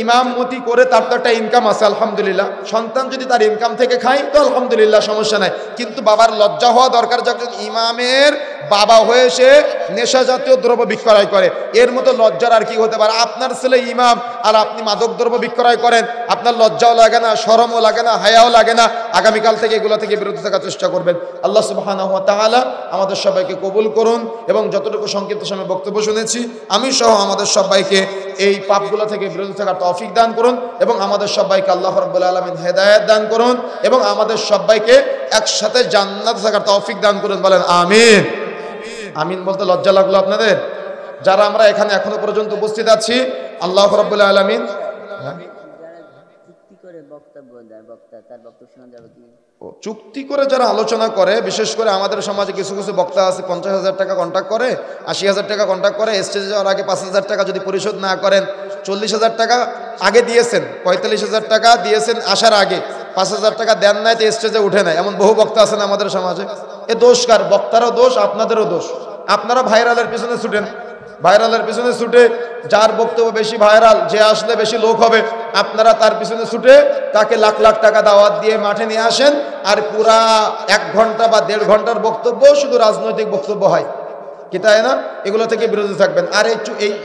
ইমামতি করে তার তো একটা ইনকাম আছে, আলহামদুলিল্লাহ। সন্তান যদি তার ইনকাম থেকে খায় তো আলহামদুলিল্লাহ, সমস্যা নাই। কিন্তু বাবার লজ্জা হওয়া দরকার, যখন ইমামের বাবা হয়ে সে নেশা জাতীয় দ্রব্য বিক্রয় করে। এর মতো লজ্জার আর কি হতে পারে? আপনার ছেলে ইমাম আর আপনি মাদক দ্রব্য বিক্রয় করেন, আপনার লজ্জাও লাগে না, শরমও লাগে না, হায়াও লাগে না। আগামীকাল থেকে এগুলো থেকে বিরত থাকার চেষ্টা করবেন। আল্লাহ সুবহানাহু ওয়া তাআলা আমাদের সবাইকে কবুল করুন, এবং যতটুকু সংক্ষিপ্ত সময় বক্তব্য শুনেছি, আমি সহ আমাদের সবাইকে এই পাপগুলো থেকে বিরত থাকার তৌফিক দান করুন, এবং আমাদের সবাইকে আল্লাহ রাব্বুল আলামিন হেদায়েত দান করুন, এবং আমাদের সবাইকে একসাথে জান্নাতে থাকার তৌফিক দান করুন। বলেন আমিন। আমিন বলতে লজ্জা লাগলো আপনাদের? যারা আমরা এখানে এখনো পর্যন্ত উপস্থিত আছি, আল্লাহ রাব্বুল আলামিন চুক্তি করে যারা আলোচনা করে, বিশেষ করে আমাদের সমাজে কিছু কিছু বক্তা আছে 50,000 টাকা কন্ট্রাক্ট করে, 80,000 টাকা কন্ট্রাক্ট করে, স্টেজে যাওয়ার আগে 5,000 টাকা যদি পরিশোধ না করেন, 40,000 টাকা আগে দিয়েছেন, 45,000 টাকা দিয়েছেন আসার আগে, 5,000 টাকা দেন নাই তো স্টেজে উঠে নাই, এমন বহু বক্তা আছেন আমাদের সমাজে। এ দোষ কার? বক্তারও দোষ, আপনাদেরও দোষ। আপনারা ভাইরালের পিছনে ছুটেন, ভাইরালের পিছনে ছুটে যার বক্তব্য বেশি ভাইরাল, যে আসলে বেশি লোক হবে, আপনারা তার পিছনে ছুটে তাকে লাখ লাখ টাকা দাওয়াত দিয়ে মাঠে নিয়ে আসেন, আর পুরা 1 ঘন্টা বা 1.5 ঘন্টার বক্তব্য শুধু রাজনৈতিক বক্তব্য হয়। কি তাই না? এগুলো থেকে বিরত থাকবেন। আর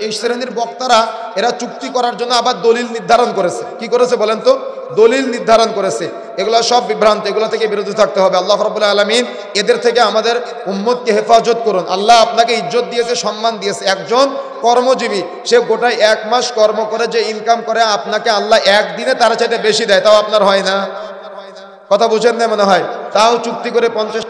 এই শ্রেণীর বক্তারা এরা চুক্তি করার জন্য আবার দলিল নির্ধারণ করেছে। কি করেছে বলেন তো? দলিল নির্ধারণ করেছে। এগুলো সব বিভ্রান্ত, এগুলো থেকে বিরত থাকতে হবে। আল্লাহ রাব্বুল আলামিন এদের থেকে আমাদের উম্মতকে হেফাজত করুন। আল্লাহ আপনাকে ইজ্জত দিয়েছে, সম্মান দিয়েছে। একজন কর্মজীবী, সে গোটায় 1 মাস কর্ম করে যে ইনকাম করে, আপনাকে আল্লাহ একদিনে তার চাইতে বেশি দেয়, তাও আপনার হয় না। কথা বুঝেন না মনে হয়? তাও চুক্তি করে 50